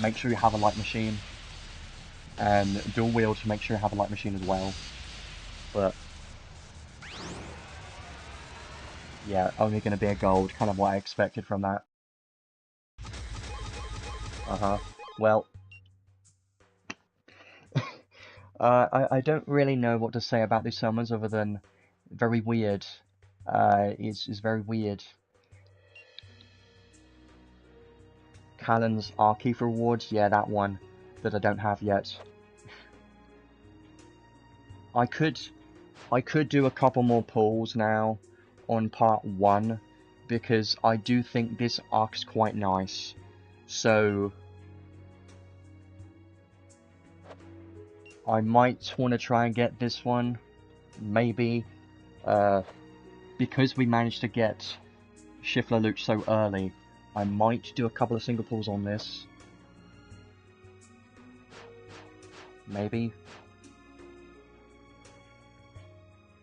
make sure you have a light machine, and dual wield, make sure you have a light machine as well. But yeah, only going to be a gold, kind of what I expected from that. Well, I don't really know what to say about these summons other than very weird. It's very weird. Callan's Archive rewards, yeah, that one that I don't have yet. I could do a couple more pulls now on part 1 because I do think this arc's quite nice. So I might want to try and get this one, maybe, because we managed to get SLelouch so early. I might do a couple of single pulls on this. Maybe.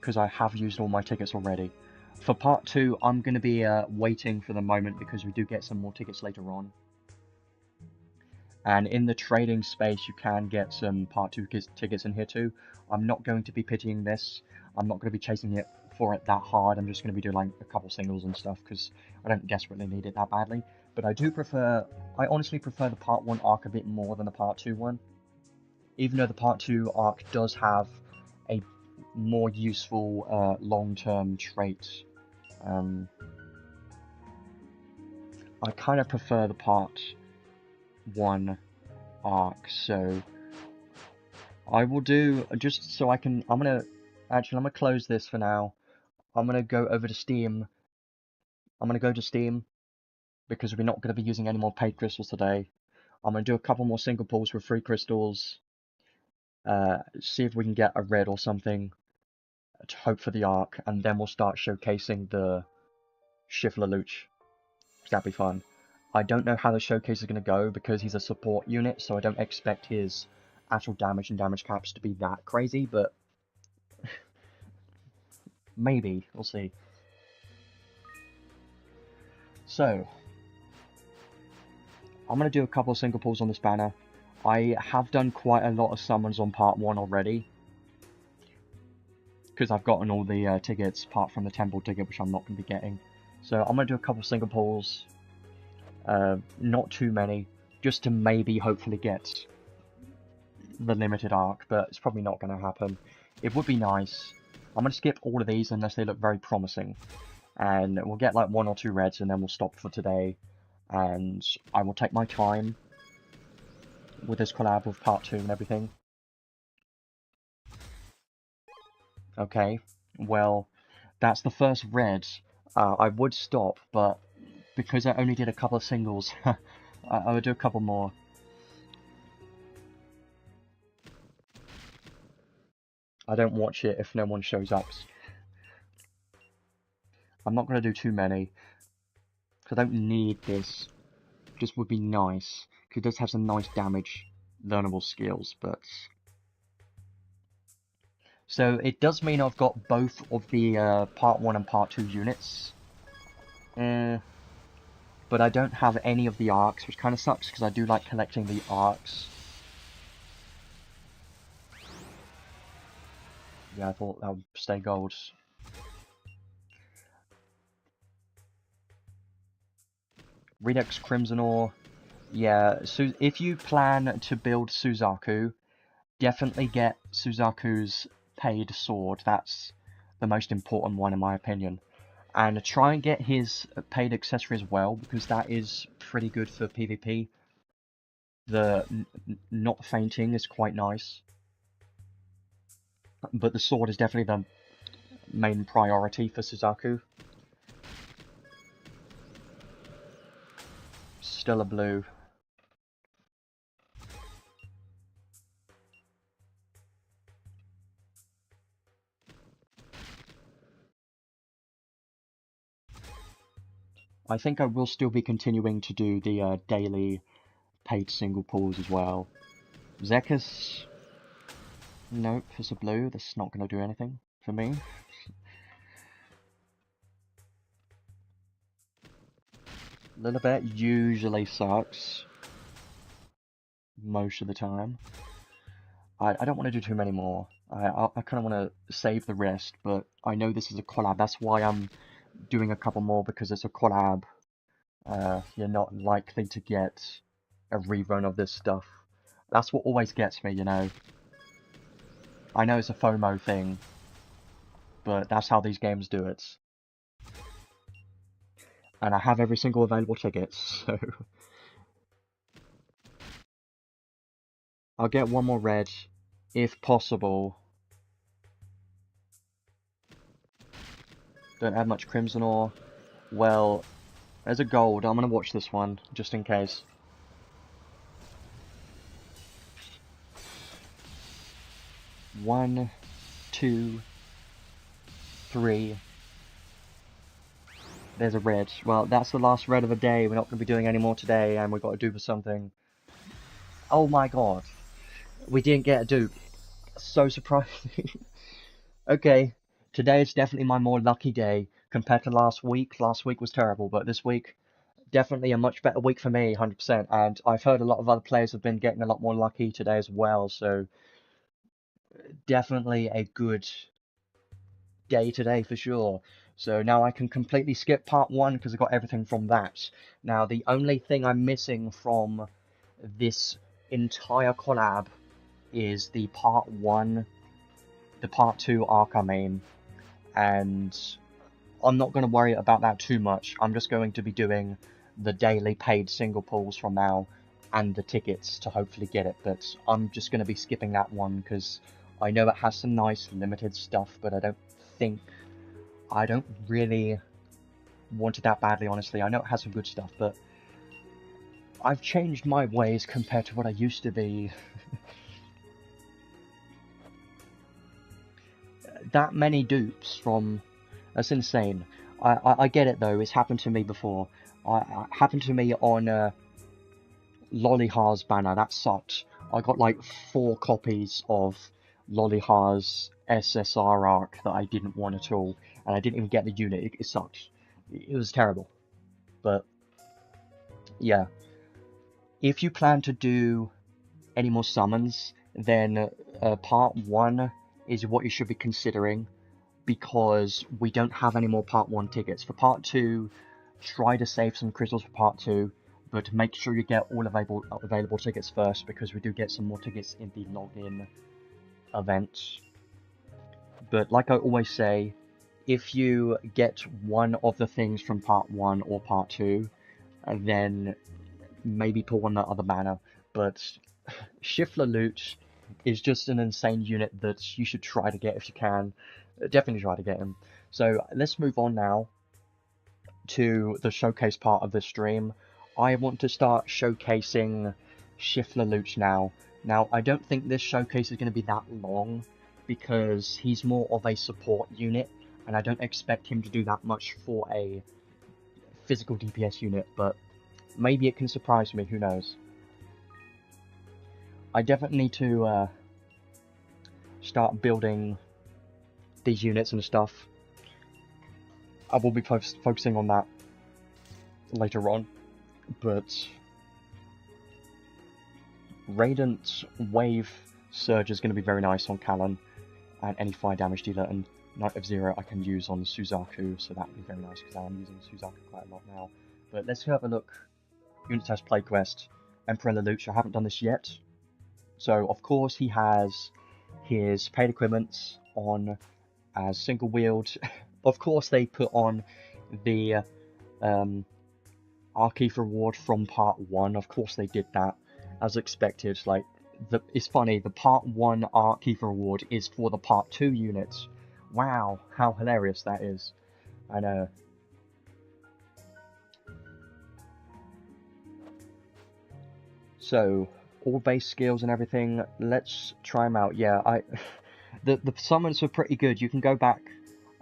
Because I have used all my tickets already. For part 2, I'm going to be waiting for the moment because we do get some more tickets later on. And in the trading space, you can get some part 2 tickets in here too. I'm not going to be pitying this. I'm not going to be chasing it for it that hard. I'm just going to be doing like a couple singles and stuff because I don't desperately need it that badly. But I honestly prefer the part 1 arc a bit more than the part 2 one. Even though the part 2 arc does have a more useful long-term trait. I kind of prefer the part 1 arc, so I will do, just so I can, I'm gonna close this for now. I'm gonna go over to Steam. I'm gonna go to Steam because we're not gonna be using any more paid crystals today. I'm gonna do a couple more single pulls with free crystals. See if we can get a red or something to hope for the arc, and then we'll start showcasing the SLelouch. That'd be fun. I don't know how the showcase is going to go because he's a support unit, so I don't expect his actual damage and damage caps to be that crazy, but maybe. We'll see. So, I'm going to do a couple of single pulls on this banner. I have done quite a lot of summons on part 1 already, because I've gotten all the tickets apart from the temple ticket, which I'm not going to be getting. So I'm going to do a couple of single pulls. Not too many, just to maybe hopefully get the limited arc, but it's probably not going to happen. It would be nice. I'm going to skip all of these unless they look very promising, and we'll get like 1 or 2 reds and then we'll stop for today, and I will take my time with this collab with part 2 and everything. Okay, well, that's the first red. I would stop, but because I only did a couple of singles, I would do a couple more. I don't watch it if no one shows up. I'm not going to do too many, because I don't need this. Just would be nice, because it does have some nice damage, learnable skills, but... So it does mean I've got both of the part 1 and part 2 units. But I don't have any of the arcs, which kind of sucks because I do like collecting the arcs. Yeah, I thought that would stay gold. Redux Crimson Ore. Yeah, so if you plan to build Suzaku, definitely get Suzaku's paid sword. That's the most important one in my opinion. And try and get his paid accessory as well, because that is pretty good for PvP. The not fainting is quite nice. But the sword is definitely the main priority for Suzaku. Still a blue. I think I will still be continuing to do the daily paid single pulls as well. Zekis, nope, it's a blue. That's not going to do anything for me. Lilibet usually sucks most of the time. I don't want to do too many more. I kind of want to save the rest, but I know this is a collab. That's why I'm doing a couple more, because it's a collab. You're not likely to get a rerun of this stuff. That's what always gets me, you know. I know it's a FOMO thing, but that's how these games do it. And I have every single available ticket, so... I'll get one more red, if possible. Don't have much crimson ore. Well, there's a gold. I'm gonna watch this one, just in case. One, two, three. There's a red. Well, that's the last red of the day. We're not going to be doing any more today, and we've got to do for something. Oh my god. We didn't get a dupe. So surprising. Okay, today is definitely my more lucky day compared to last week. Last week was terrible, but this week, definitely a much better week for me, 100%. And I've heard a lot of other players have been getting a lot more lucky today as well, so definitely a good day today for sure. So now I can completely skip part 1 because I got everything from that. Now the only thing I'm missing from this entire collab is the part 1, the part 2 arc I mean, and I'm not going to worry about that too much. I'm just going to be doing the daily paid single pulls from now and the tickets to hopefully get it, but I'm just going to be skipping that one because I know it has some nice limited stuff, but I don't really want it that badly, honestly. I know it has some good stuff, but I've changed my ways compared to what I used to be. That many dupes from... That's insane. I get it, though. It's happened to me before. Happened to me on Lollyhar's banner. That sucked. I got like 4 copies of Lollyhar's SSR arc that I didn't want at all, and I didn't even get the unit. It sucked. It was terrible. But yeah, if you plan to do any more summons, then part 1 is what you should be considering, because we don't have any more part 1 tickets. For part 2, try to save some crystals for part 2, but make sure you get all available tickets first, because we do get some more tickets in the login event. But like I always say, if you get one of the things from part 1 or part 2, then maybe pull on the other banner. But SLelouch is just an insane unit that you should try to get if you can. Definitely try to get him. So let's move on now to the showcase part of the stream. I want to start showcasing SLelouch now. Now, I don't think this showcase is going to be that long, because he's more of a support unit, and I don't expect him to do that much for a physical DPS unit, but maybe it can surprise me, who knows. I definitely need to start building these units and stuff. I will be focusing on that later on, but Radiant Wave Surge is going to be very nice on Callan, and any fire damage dealer, and Knight of Zero I can use on Suzaku, so that would be very nice because I am using Suzaku quite a lot now. But let's have a look. Unit test play quest. Emperor Lelouch, I haven't done this yet. So of course he has his paid equipment on, as single wield. Of course, they put on the Archive reward from part 1. Of course, they did that, as expected. Like, it's funny, the part 1 Archive reward is for the part 2 units. Wow, how hilarious that is. I know. So, all base skills and everything, let's try them out. Yeah, the summons were pretty good. You can go back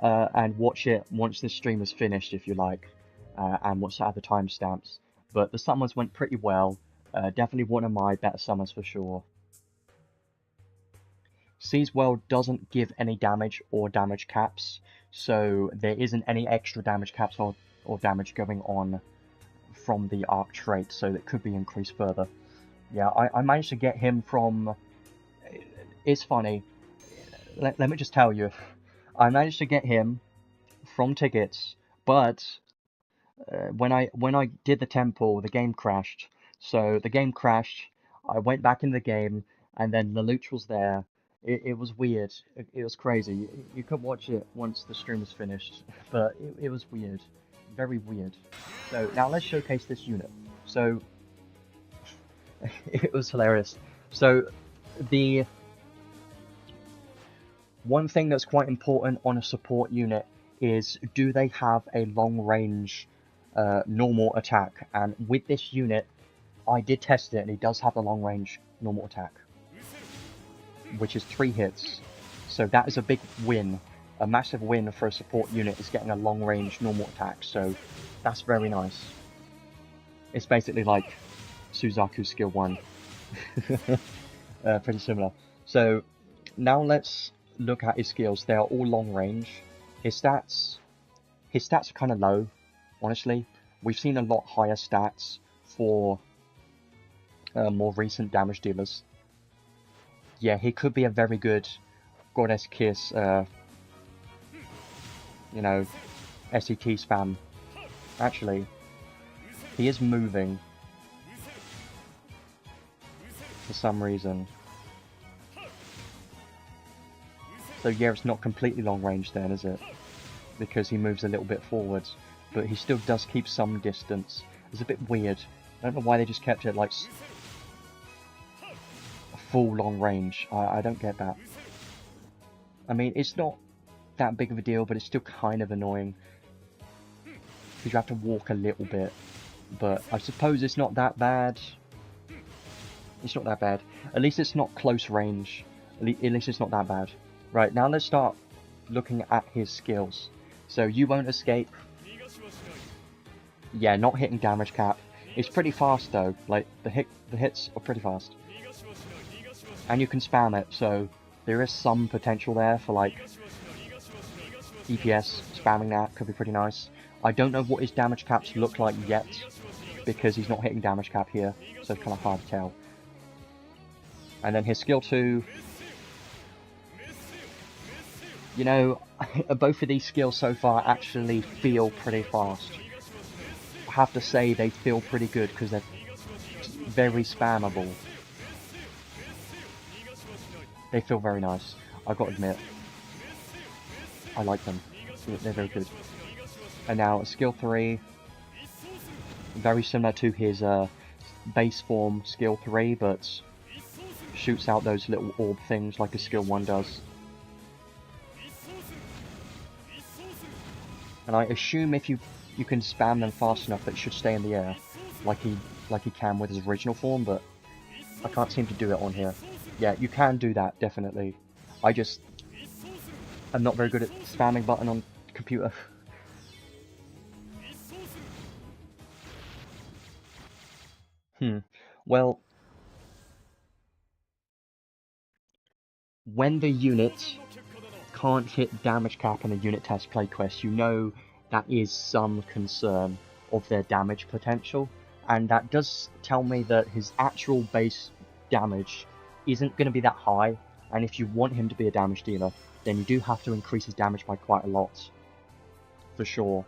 and watch it once this stream is finished if you like, and watch the other timestamps. But the summons went pretty well. Definitely one of my better summons for sure. Seize World doesn't give any damage or damage caps, so there isn't any extra damage caps or damage going on from the arc trait, so that could be increased further. Yeah, I managed to get him from... It's funny. Let me just tell you. I managed to get him from tickets, but when I did the temple, the game crashed. So the game crashed, I went back in the game, and then Lelouch was there. It was weird. It was crazy. You could watch it once the stream was finished, but it was weird. Very weird. So now let's showcase this unit. So it was hilarious. So the one thing that's quite important on a support unit is, do they have a long range normal attack? And with this unit, I did test it, and he does have a long range normal attack, which is 3 hits. So that is a big win. A massive win for a support unit is getting a long range normal attack, so that's very nice. It's basically like Suzaku's skill 1. Pretty similar. So now let's look at his skills. They are all long range. His stats are kind of low, honestly. We've seen a lot higher stats for more recent damage dealers. Yeah, he could be a very good Goddess Kiss, you know, SET spam. Actually, he is moving for some reason. So yeah, it's not completely long range then, is it? Because he moves a little bit forwards, but he still does keep some distance. It's a bit weird. I don't know why they just kept it like full long range. I don't get that. I mean, it's not that big of a deal, but it's still kind of annoying, because you have to walk a little bit. But I suppose it's not that bad. It's not that bad. At least it's not close range. At least it's not that bad. Right, now let's start looking at his skills. So, you won't escape. Yeah, not hitting damage cap. It's pretty fast though. Like, the hits are pretty fast. And you can spam it, so there is some potential there for like DPS. Spamming that could be pretty nice. I don't know what his damage caps look like yet, because he's not hitting damage cap here, so it's kind of hard to tell. And then his skill 2, you know, both of these skills so far actually feel pretty fast. I have to say they feel pretty good, because they're very spammable. They feel very nice, I've got to admit. I like them. They're very good. And now, skill 3, very similar to his base form skill 3, but shoots out those little orb things like a skill 1 does. And I assume if you can spam them fast enough, that it should stay in the air, like he can with his original form, but I can't seem to do it on here. Yeah, you can do that, definitely. I'm not very good at spamming button on computer. Well, when the unit can't hit damage cap in a unit test play quest, you know that is some concern of their damage potential, and that does tell me that his actual base damage isn't going to be that high, and if you want him to be a damage dealer, then you do have to increase his damage by quite a lot, for sure.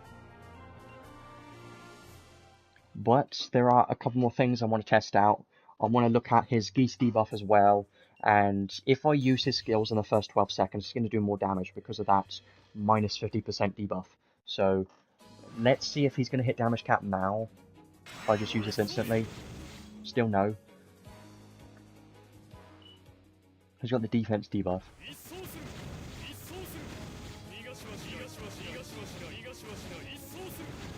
But there are a couple more things I want to test out. I want to look at his geese debuff as well, And if I use his skills in the first 12 seconds, it's going to do more damage because of that minus 50% debuff. So let's see if he's going to hit damage cap now. If I just use this instantly. Still no. He's got the defense debuff.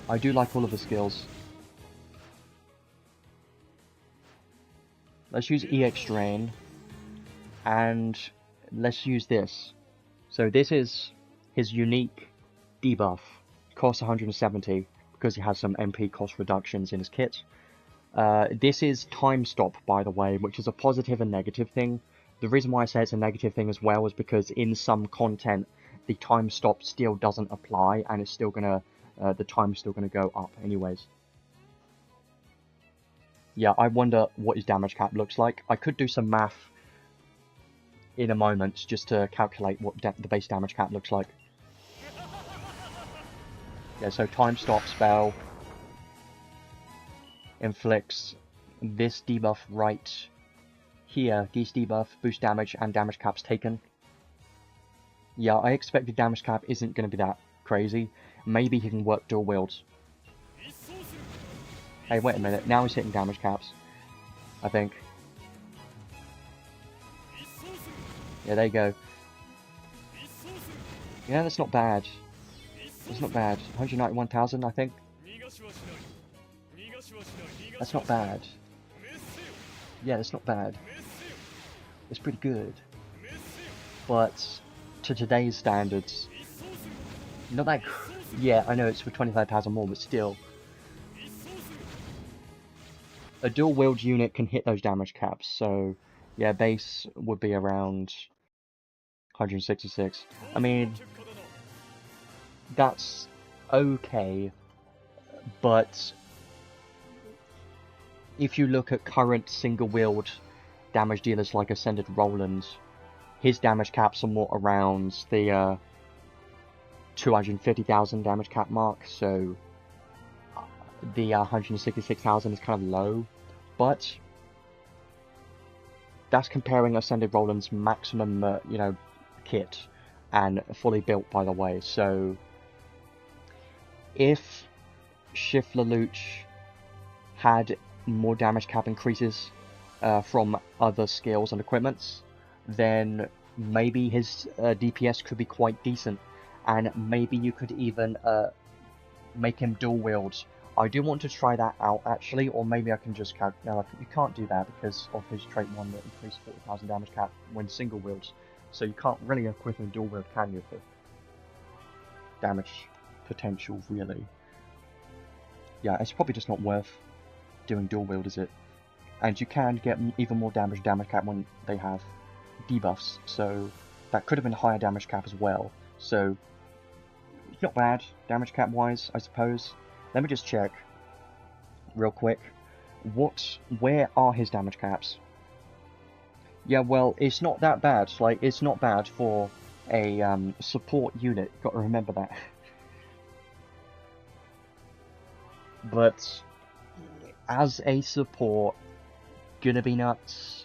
I do like all of the skills. Let's use EX Drain. And let's use this. So this is his unique debuff. Costs 170 because he has some MP cost reductions in his kit. This is time stop, by the way, which is a positive and negative thing. The reason why I say it's a negative thing as well is because in some content the time stop still doesn't apply, and it's still gonna the time's still gonna go up anyways. Yeah, I wonder what his damage cap looks like. I could do some math in a moment just to calculate what the base damage cap looks like. Yeah, so time stop spell inflicts this debuff right here. Geese debuff, boost damage, and damage caps taken. Yeah, I expect the damage cap isn't going to be that crazy. Maybe he can work dual wields. Hey, wait a minute. Now he's hitting damage caps, I think. Yeah, there you go. Yeah, that's not bad. It's not bad. 191,000, I think. That's not bad. Yeah, that's not bad. It's pretty good. But to today's standards, not that. Yeah, I know it's for 25,000 more, but still. A dual wield unit can hit those damage caps, so yeah, base would be around 166. I mean, that's okay, but if you look at current single wield damage dealers like Ascended Roland, his damage caps are more around the 250,000 damage cap mark, so the 166,000 is kind of low, but that's comparing Ascended Roland's maximum, kit, and fully built, by the way. So if SLelouch had more damage cap increases from other skills and equipments, then maybe his DPS could be quite decent, and maybe you could even make him dual wield. I do want to try that out actually, or maybe I can just no, you can't do that because of his trait 1 that increased 40,000 damage cap when single wields. So you can't really equip him dual wield, can you, for damage potential, really? Yeah, it's probably just not worth doing dual wield, is it? And you can get even more damage cap when they have debuffs, so that could have been higher damage cap as well. So not bad damage cap wise, I suppose. Let me just check real quick. Where are his damage caps? Yeah, well, it's not that bad. Like, it's not bad for a support unit. Got to remember that. But as a support, gonna be nuts.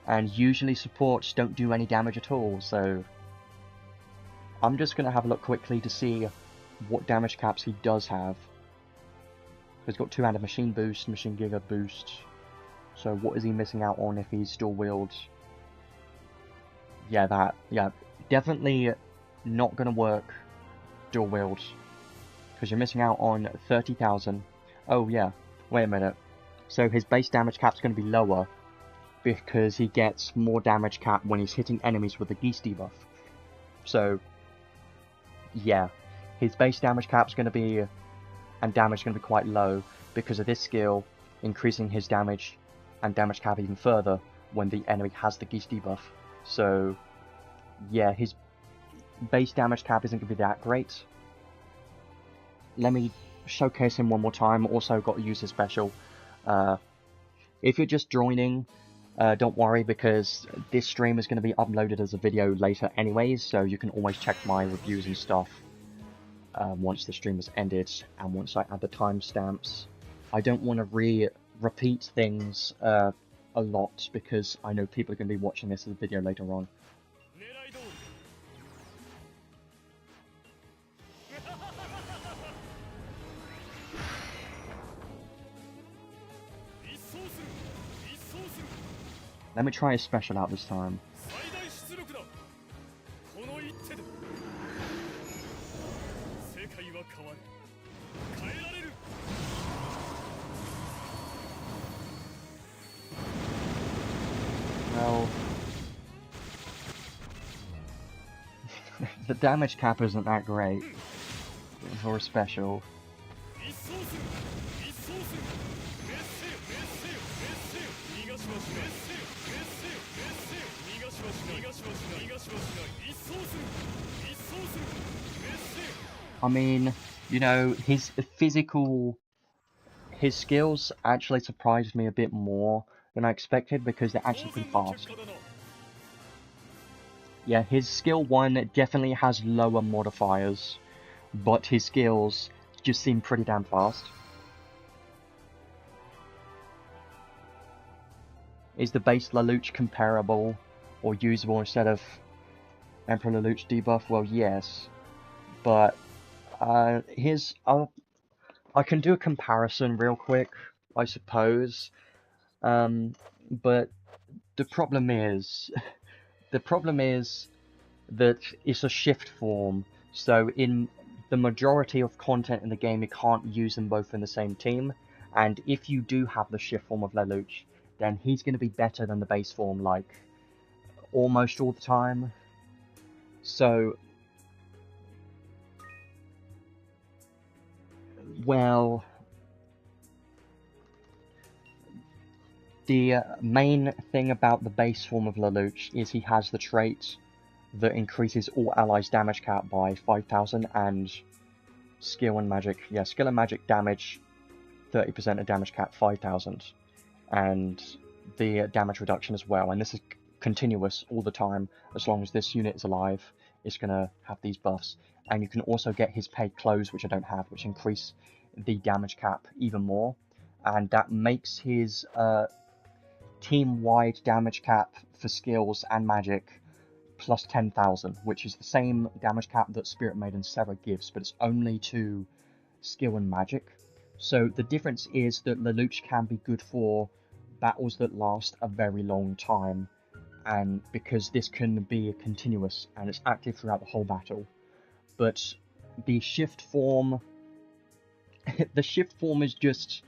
And usually supports don't do any damage at all, so I'm just gonna have a look quickly to see what damage caps he does have. He's got 2-handed machine boost, machine giga boost. So what is he missing out on if he's dual wield? Yeah, definitely not gonna work dual wield, because you're missing out on 30,000. Oh yeah, wait a minute. So his base damage cap's gonna be lower because he gets more damage cap when he's hitting enemies with the Geese debuff. So yeah, his base damage cap's gonna be, and damage is going to be quite low because of this skill increasing his damage and damage cap even further when the enemy has the Geese debuff. So yeah, his base damage cap isn't going to be that great. Let me showcase him one more time. Also got to use his special. If you're just joining, don't worry, because this stream is going to be uploaded as a video later anyways, so you can always check my reviews and stuff once the stream has ended, and once I add the timestamps. I don't want to repeat things a lot because I know people are going to be watching this as a video later on. Let me try a special out this time. Well, the damage cap isn't that great for a special. I mean, you know, his skills actually surprised me a bit more than I expected because they're actually pretty fast. Yeah, his skill 1 definitely has lower modifiers, but his skills just seem pretty damn fast. Is the base Lelouch comparable or usable instead of Emperor Lelouch debuff? Well, yes, but I can do a comparison real quick, I suppose. But the problem is that it's a shift form, so in the majority of content in the game you can't use them both in the same team, and if you do have the shift form of Lelouch, then he's going to be better than the base form, like, almost all the time. So, well, the main thing about the base form of Lelouch is he has the trait that increases all allies' damage cap by 5,000 and skill and magic. Yeah, skill and magic damage 30% of damage cap 5,000, and the damage reduction as well. And this is continuous all the time as long as this unit is alive. It's gonna have these buffs, and you can also get his paid clothes, which I don't have, which increase the damage cap even more, and that makes his team-wide damage cap for skills and magic plus 10,000, which is the same damage cap that Spirit Maiden Serra gives, but it's only to skill and magic. So the difference is that Lelouch can be good for battles that last a very long time, and because this can be continuous and it's active throughout the whole battle. But the shift form, the shift form is just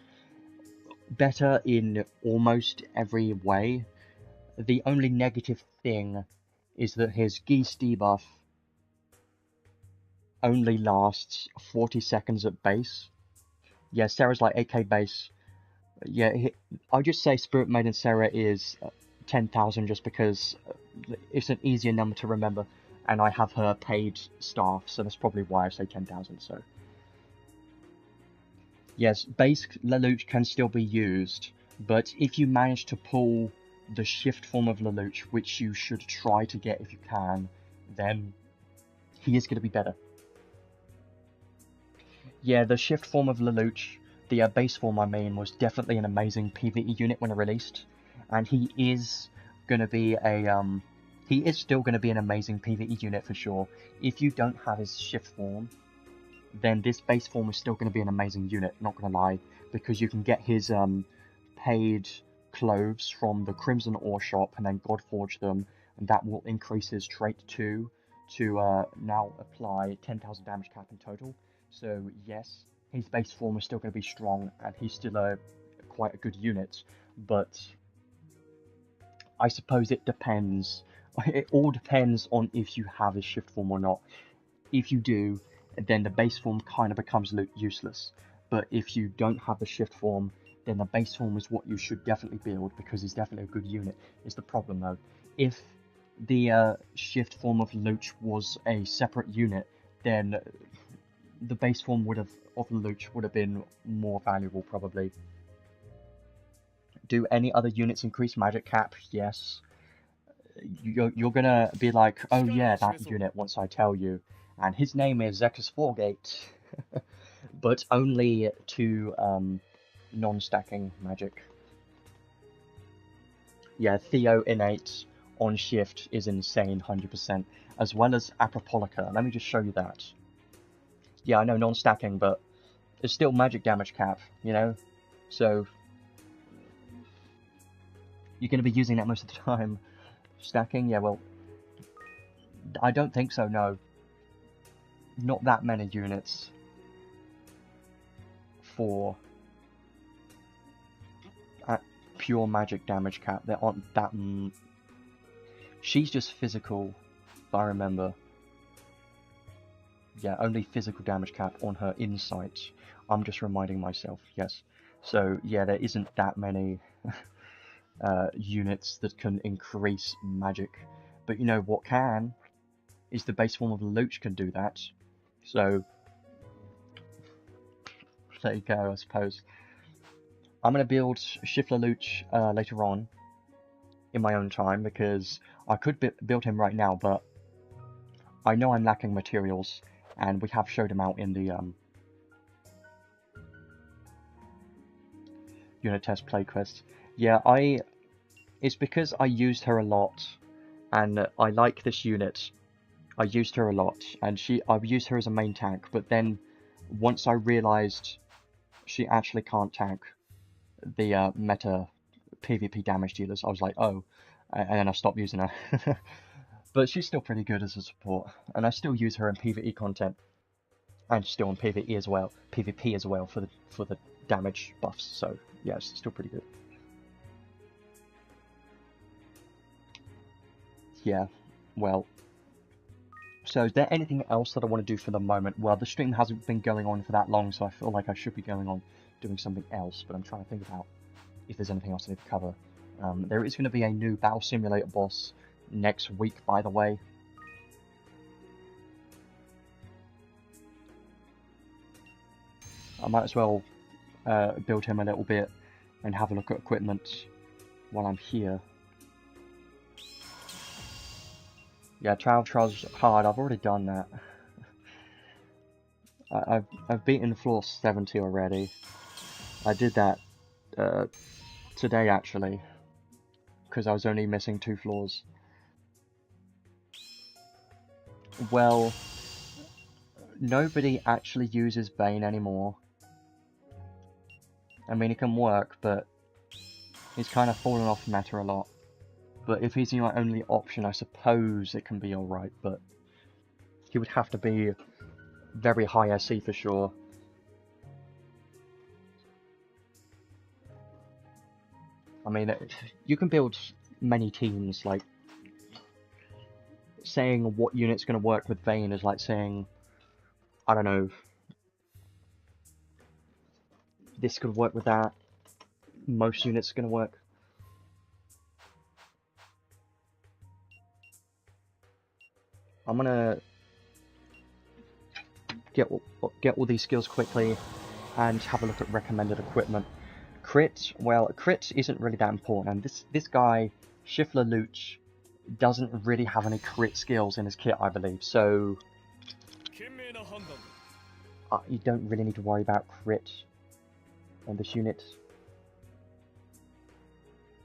better in almost every way. The only negative thing is that his Geese debuff only lasts 40 seconds at base. Yeah, Serra's like 8k base. Yeah, I'll just say Spirit Maiden Serra is 10,000 just because it's an easier number to remember, and I have her paid staff, so that's probably why I say 10,000, so. Yes, base Lelouch can still be used, but if you manage to pull the shift form of Lelouch, which you should try to get if you can, then he is going to be better. Yeah, the shift form of Lelouch, the base form I mean, was definitely an amazing PvE unit when it released, and he is going to be he is still going to be an amazing PvE unit for sure. If you don't have his shift form, then this base form is still going to be an amazing unit, not going to lie, because you can get his paid clothes from the Crimson Ore shop and then Godforge them, and that will increase his trait 2 to now apply 10,000 damage cap in total. So yes, his base form is still going to be strong, and he's still quite a good unit, but I suppose it depends. It all depends on if you have his shift form or not. If you do, then the base form kind of becomes useless. But if you don't have the shift form, then the base form is what you should definitely build, because he's definitely a good unit. Is the problem though. If the shift form of Lelouch was a separate unit, then the base form of Lelouch would have been more valuable probably. Do any other units increase magic cap? Yes. You're gonna be like, oh yeah, that unit once I tell you. And his name is Zekis Foregate, but only to non-stacking magic. Yeah, Theo innate on shift is insane, 100%. As well as Apropolica. Let me just show you that. Yeah, I know, non-stacking, but it's still magic damage cap, you know? So, you're going to be using that most of the time. Stacking? Yeah, well, I don't think so, no. Not that many units for pure magic damage cap. There aren't that... She's just physical, if I remember. Yeah, only physical damage cap on her insight. I'm just reminding myself, yes. So, yeah, there isn't that many units that can increase magic. But you know what can? Is the base form of Lelouch can do that. So, there you go, I suppose. I'm going to build Shift Lelouch later on in my own time, because I could build him right now, but I know I'm lacking materials, and we have showed him out in the unit test play quest. Yeah, it's because I used her a lot, and I like this unit. I used her a lot, and I've used her as a main tank, but then once I realized she actually can't tank the meta PvP damage dealers, I was like, oh, and then I stopped using her. But she's still pretty good as a support, and I still use her in PvE content, and still in PvE as well, PvP as well for the damage buffs. So yeah, it's still pretty good. Yeah, well. So is there anything else that I want to do for the moment? Well, the stream hasn't been going on for that long, so I feel like I should be going on doing something else, but I'm trying to think about if there's anything else I need to cover. There is going to be a new Battle Simulator boss next week, by the way. I might as well build him a little bit and have a look at equipment while I'm here. Yeah, Trials hard, I've already done that. I've beaten floor 70 already. I did that today, actually, because I was only missing 2 floors. Well, nobody actually uses Bane anymore. I mean, it can work, but he's kind of fallen off meta a lot. But if he's your only option, I suppose it can be alright, but he would have to be very high SC for sure. I mean, you can build many teams, like, saying what unit's going to work with Vayne is like saying, I don't know, this could work with that, most units are going to work. I'm going to get all these skills quickly and have a look at recommended equipment. Crit, well, crit isn't really that important, and this guy, Shift Lelouch, doesn't really have any crit skills in his kit, I believe, so you don't really need to worry about crit on this unit.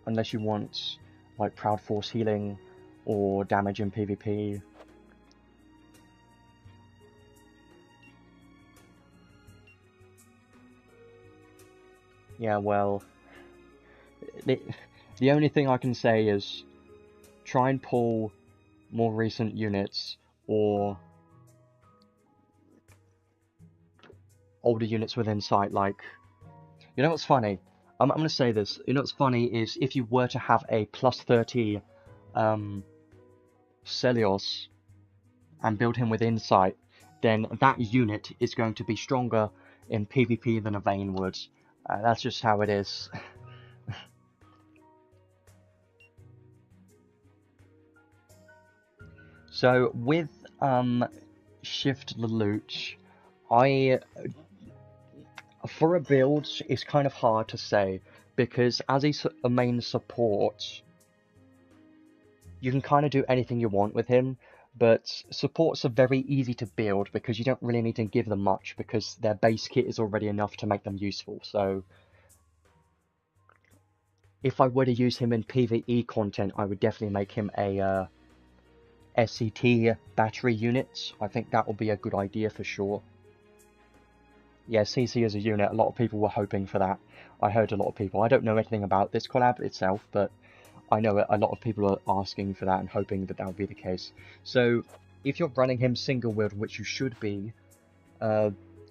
Unless you want, like, Proud Force healing or damage in PvP. Yeah, well, the only thing I can say is try and pull more recent units or older units with insight, like, you know what's funny? I'm going to say this, you know what's funny is if you were to have a plus 30 Celios and build him with insight, then that unit is going to be stronger in PvP than a Vayne would. That's just how it is. So with Shift Lelouch, for a build, it's kind of hard to say, because as he's a main support, you can kind of do anything you want with him, but supports are very easy to build because you don't really need to give them much, because their base kit is already enough to make them useful, so if I were to use him in PvE content, I would definitely make him a SCT battery unit. I think that would be a good idea for sure. Yeah, CC as a unit, a lot of people were hoping for that. I heard a lot of people. I don't know anything about this collab itself, but I know a lot of people are asking for that and hoping that that would be the case. So, if you're running him single wield, which you should be,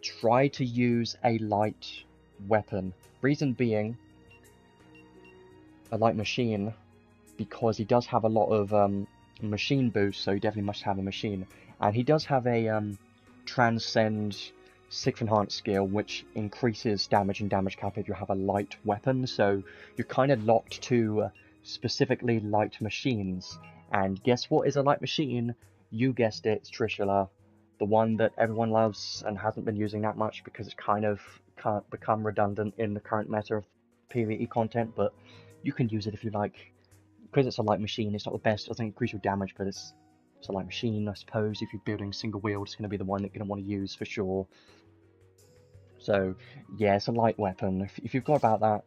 try to use a light weapon. Reason being, a light machine, because he does have a lot of machine boost, so he definitely must have a machine. And he does have a transcend 6th enhanced skill, which increases damage and damage cap if you have a light weapon, so you're kind of locked to specifically light machines. And guess what is a light machine? You guessed it, it's Trishula, the one that everyone loves and hasn't been using that much because it's kind of can't become redundant in the current meta of PvE content, but you can use it if you like. Because it's a light machine, it's not the best, it doesn't increase your damage, but it's a light machine, I suppose. If you're building single wield, it's going to be the one that you're going to want to use for sure. So, yeah, it's a light weapon. If you've got about that,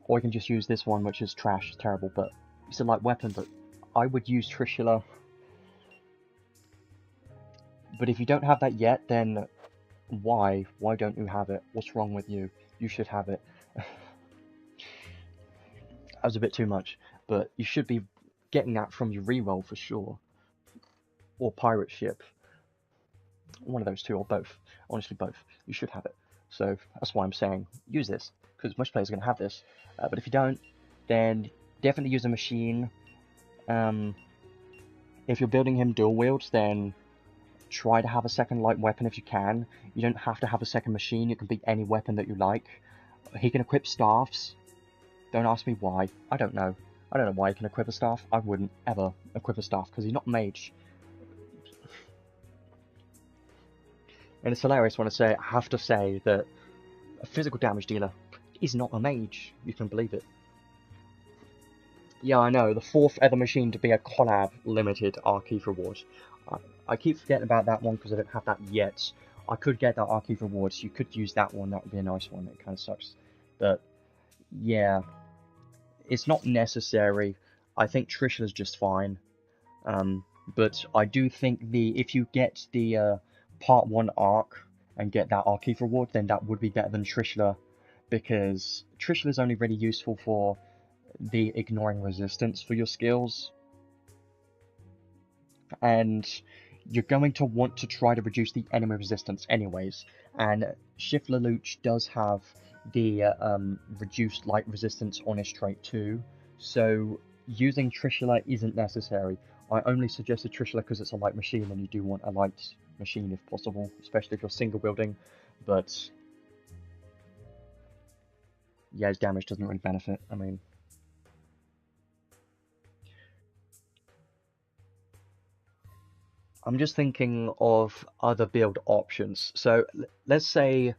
or you can just use this one, which is trash, it's terrible, but it's a light weapon, but I would use Trishula. But if you don't have that yet, then why? Why don't you have it? What's wrong with you? You should have it. That was a bit too much, but you should be getting that from your reroll for sure. Or pirate ship. One of those two, or both. Honestly, both. You should have it. So that's why I'm saying use this, because most players are going to have this. But if you don't, then definitely use a machine. If you're building him dual wields, then try to have a second light weapon if you can. You don't have to have a second machine. It can be any weapon that you like. He can equip staffs. Don't ask me why. I don't know. I don't know why he can equip a staff. I wouldn't ever equip a staff because he's not mage. And it's hilarious when I have to say that a physical damage dealer is not a mage. You can believe it. Yeah, I know. The 4th ever machine to be a Collab limited Archive reward. I keep forgetting about that one because I don't have that yet. I could get that Archive rewards. You could use that one. That would be a nice one. It kind of sucks. But, yeah. It's not necessary. I think Trishula's just fine. But I do think if you get the Part 1 arc and get that Archive reward, then that would be better than Trishula, because Trishula is only really useful for the ignoring resistance for your skills, and you're going to want to try to reduce the enemy resistance anyways, and SLelouch does have the reduced light resistance on his trait too, so using Trishula isn't necessary. I only suggested Trishula because it's a light machine and you do want a light machine if possible, especially if you're single building, but yeah, his damage doesn't really benefit. I mean, I'm just thinking of other build options. So let's say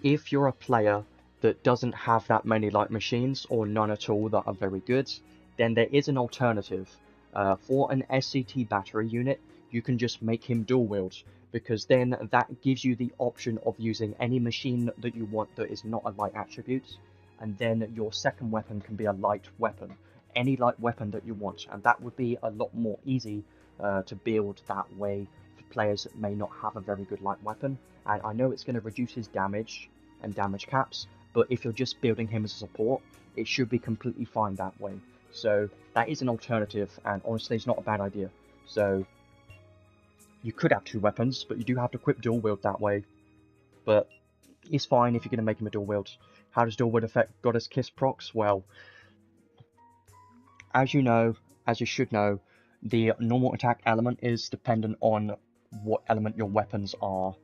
if you're a player that doesn't have that many light machines or none at all that are very good, then there is an alternative. For an SCT battery unit, you can just make him dual wield, because then that gives you the option of using any machine that you want that is not a light attribute, and then your second weapon can be a light weapon. Any light weapon that you want, and that would be a lot more easy to build that way for players that may not have a very good light weapon. And I know it's going to reduce his damage and damage caps, but if you're just building him as a support, it should be completely fine that way. So that is an alternative, and honestly it's not a bad idea. So you could have 2 weapons, but you do have to equip dual wield that way. But it's fine if you're going to make him a dual wield. How does dual wield affect Goddess Kiss procs? Well, as you know, as you should know, the normal attack element is dependent on what element your weapons are.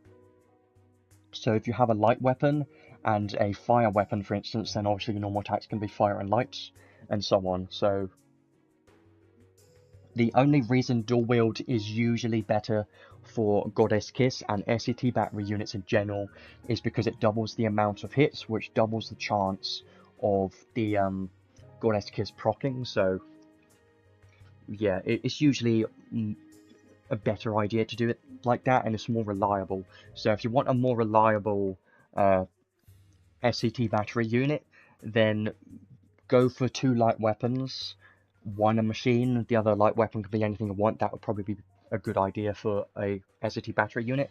So if you have a light weapon and a fire weapon, for instance, then obviously your normal attacks can be fire and light, and so on. So the only reason dual wield is usually better for Goddess Kiss and SCT battery units in general is because it doubles the amount of hits, which doubles the chance of the Goddess Kiss proccing. So yeah, it's usually a better idea to do it like that, and it's more reliable. So if you want a more reliable SCT battery unit, then go for 2 light weapons, one a machine, the other light weapon could be anything you want. That would probably be a good idea for a SLT battery unit.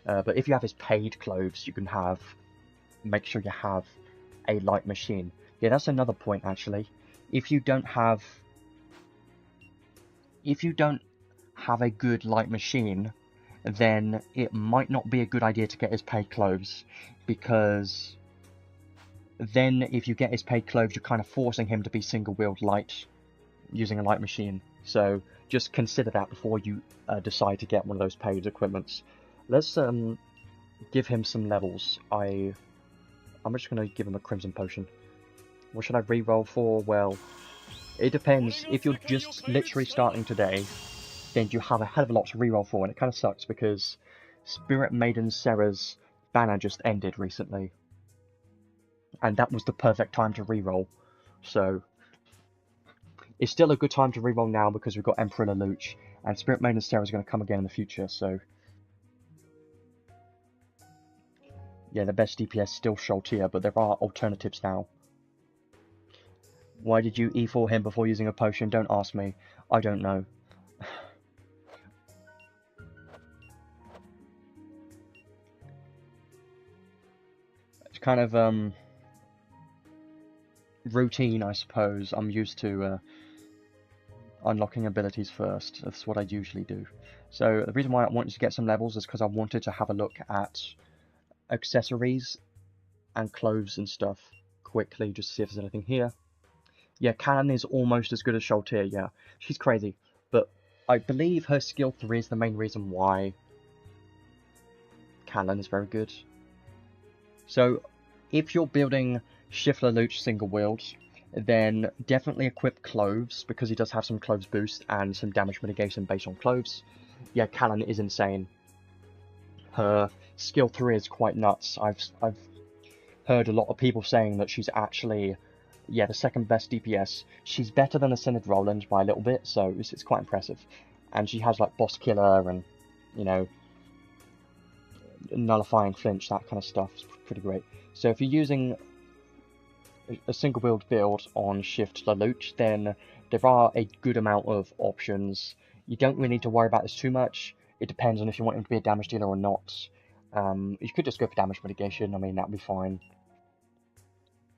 But if you have his paid clothes, you can make sure you have a light machine. Yeah, that's another point actually. If you don't have a good light machine, then it might not be a good idea to get his paid clothes, because then if you get his paid clothes, you're kind of forcing him to be single-wheeled light using a light machine. So just consider that before you decide to get one of those paid equipments. Let's give him some levels. I'm just going to give him a Crimson Potion. What should I re-roll for? Well, it depends. If you're just literally starting today, then you have a hell of a lot to re-roll for, and it kind of sucks because Spirit Maiden Sarah's banner just ended recently. And that was the perfect time to re-roll. So it's still a good time to re-roll now because we've got Emperor Lelouch, and Spirit Maiden Sarah is going to come again in the future, so yeah, the best DPS still Cloudia, but there are alternatives now. Why did you E4 him before using a potion? Don't ask me. I don't know. It's kind of routine, I suppose. I'm used to unlocking abilities first. That's what I usually do. So the reason why I wanted to get some levels is because I wanted to have a look at accessories and clothes and stuff quickly, just to see if there's anything here. Yeah, Callan is almost as good as Cloudia, yeah. She's crazy, but I believe her skill 3 is the main reason why Callan is very good. So, if you're building Lelouch single-wheeled, then definitely equip Cloves, because he does have some Cloves boost and some damage mitigation based on Cloves. Yeah, Callan is insane. Her skill 3 is quite nuts. I've heard a lot of people saying that she's actually, yeah, the second best DPS. She's better than Ascended Roland by a little bit, so it's quite impressive. And she has like Boss Killer and, you know, Nullifying Flinch, that kind of stuff. It's pretty great. So if you're using a single build on Lelouch, then there are a good amount of options. You don't really need to worry about this too much. It depends on if you want him to be a damage dealer or not. You could just go for damage mitigation, I mean, that'd be fine.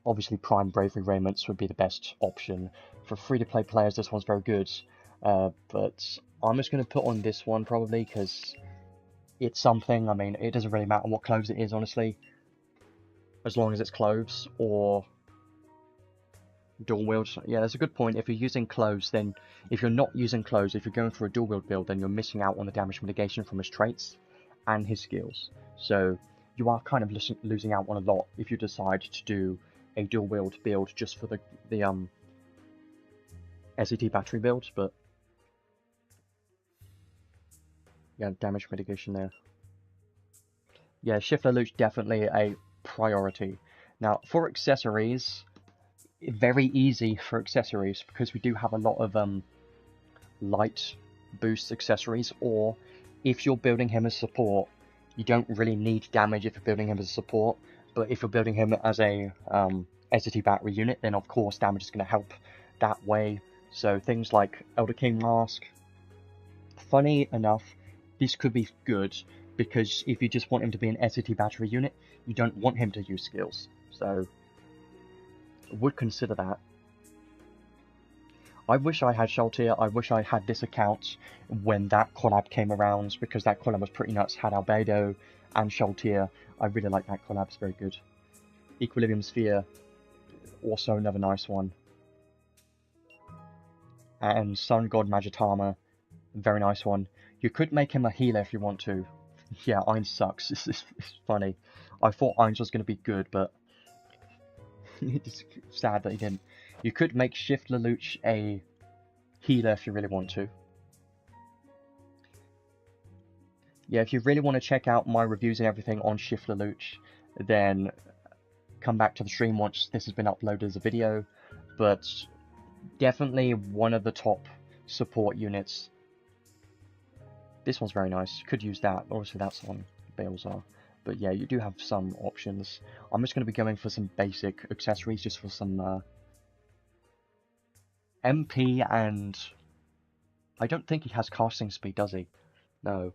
Obviously, Prime Bravery Raiments would be the best option. For free-to-play players, this one's very good. But I'm just going to put on this one, probably, because it's something. I mean, it doesn't really matter what clothes it is, honestly. As long as it's clothes, or dual wield. Yeah, that's a good point. If you're using clothes, then if you're not using clothes, if you're going for a dual wield build, then you're missing out on the damage mitigation from his traits and his skills. So you are kind of losing out on a lot if you decide to do a dual wield build just for the SLT battery build. But yeah, damage mitigation there. Yeah, Lelouch definitely a priority. Now for accessories, very easy for accessories because we do have a lot of light boost accessories, or if you're building him as support, you don't really need damage if you're building him as a support, but if you're building him as a SLT battery unit, then of course damage is going to help that way. So things like Elder King Mask. Funny enough, this could be good because if you just want him to be an SLT battery unit, you don't want him to use skills, so would consider that. I wish I had Cloudia. I wish I had this account when that collab came around, because that collab was pretty nuts. Had Albedo and Cloudia. I really like that collab, it's very good. Equilibrium Sphere, also another nice one. And Sun God Magitama, very nice one. You could make him a healer if you want to. Yeah, Ainz sucks. It's funny. I thought Ainz was going to be good, but it's sad that he didn't. You could make Lelouch a healer if you really want to. Yeah, if you really want to check out my reviews and everything on Lelouch, then come back to the stream once this has been uploaded as a video. But definitely one of the top support units. This one's very nice. You could use that. Obviously that's on Balezar. But yeah, you do have some options. I'm just going to be going for some basic accessories just for some MP, and I don't think he has casting speed, does he? No.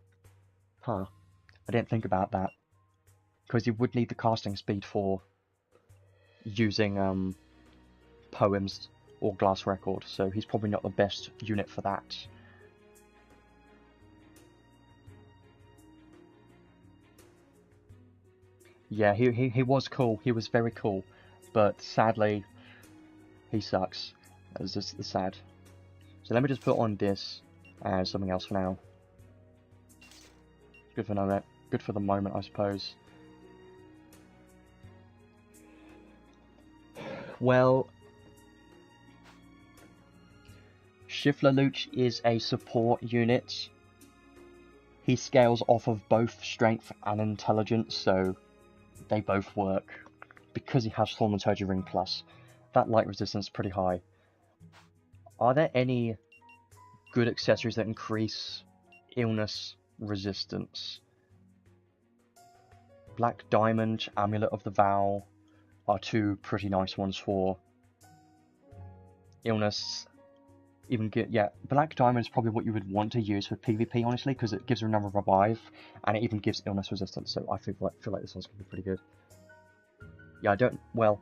Huh. I didn't think about that. Because you would need the casting speed for using poems or glass record, so he's probably not the best unit for that. Yeah, he was cool. He was very cool, but sadly, he sucks. That's just sad. So let me just put on this and something else for now. Good for now. Good for the moment, I suppose. Well, SLelouch is a support unit. He scales off of both strength and intelligence, so they both work. Because he has Thaumaturgy Ring Plus, that light resistance is pretty high. Are there any good accessories that increase illness resistance? Black Diamond, Amulet of the Vow are two pretty nice ones for illness. Even get, yeah, Black Diamond is probably what you would want to use for PvP, honestly, because it gives you another revive, and it even gives illness resistance, so I feel like this one's going to be pretty good. Yeah, I don't, well,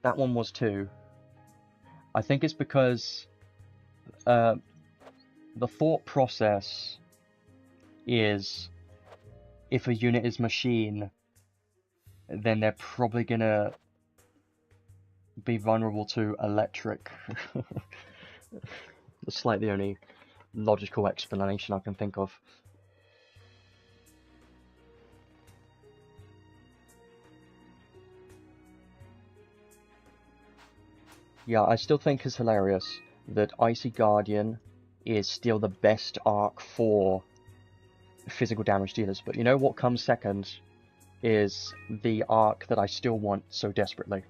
that one was too. I think it's because the thought process is if a unit is machine, then they're probably going to be vulnerable to electric. That's like the only logical explanation I can think of. Yeah, I still think it's hilarious that Icy Guardian is still the best arc for physical damage dealers, but you know what comes second is the arc that I still want so desperately.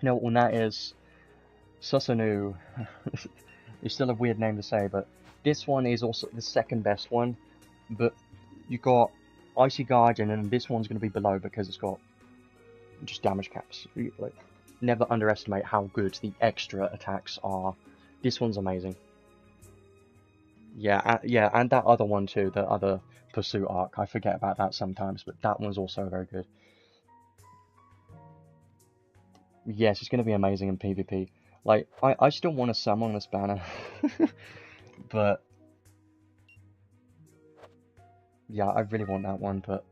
You know what one that is? Susanu. It's still a weird name to say, but this one is also the second best one, but you got Icy Guardian, and this one's going to be below because it's got just damage caps. Like, never underestimate how good the extra attacks are. This one's amazing. Yeah, yeah, and that other one too, the other Pursuit arc. I forget about that sometimes, but that one's also very good. Yes, it's going to be amazing in PvP. Like, I still want to summon this banner, but yeah, I really want that one, but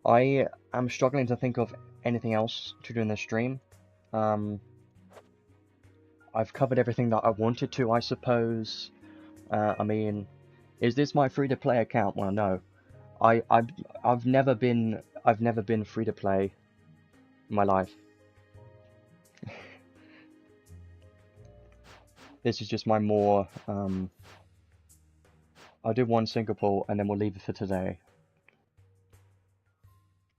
I am struggling to think of anything else to do in this stream. I've covered everything that I wanted to, I suppose. I mean, is this my free-to-play account? Well, no. I've never been free to play in my life. This is just my more I'll do one single pull and then we'll leave it for today.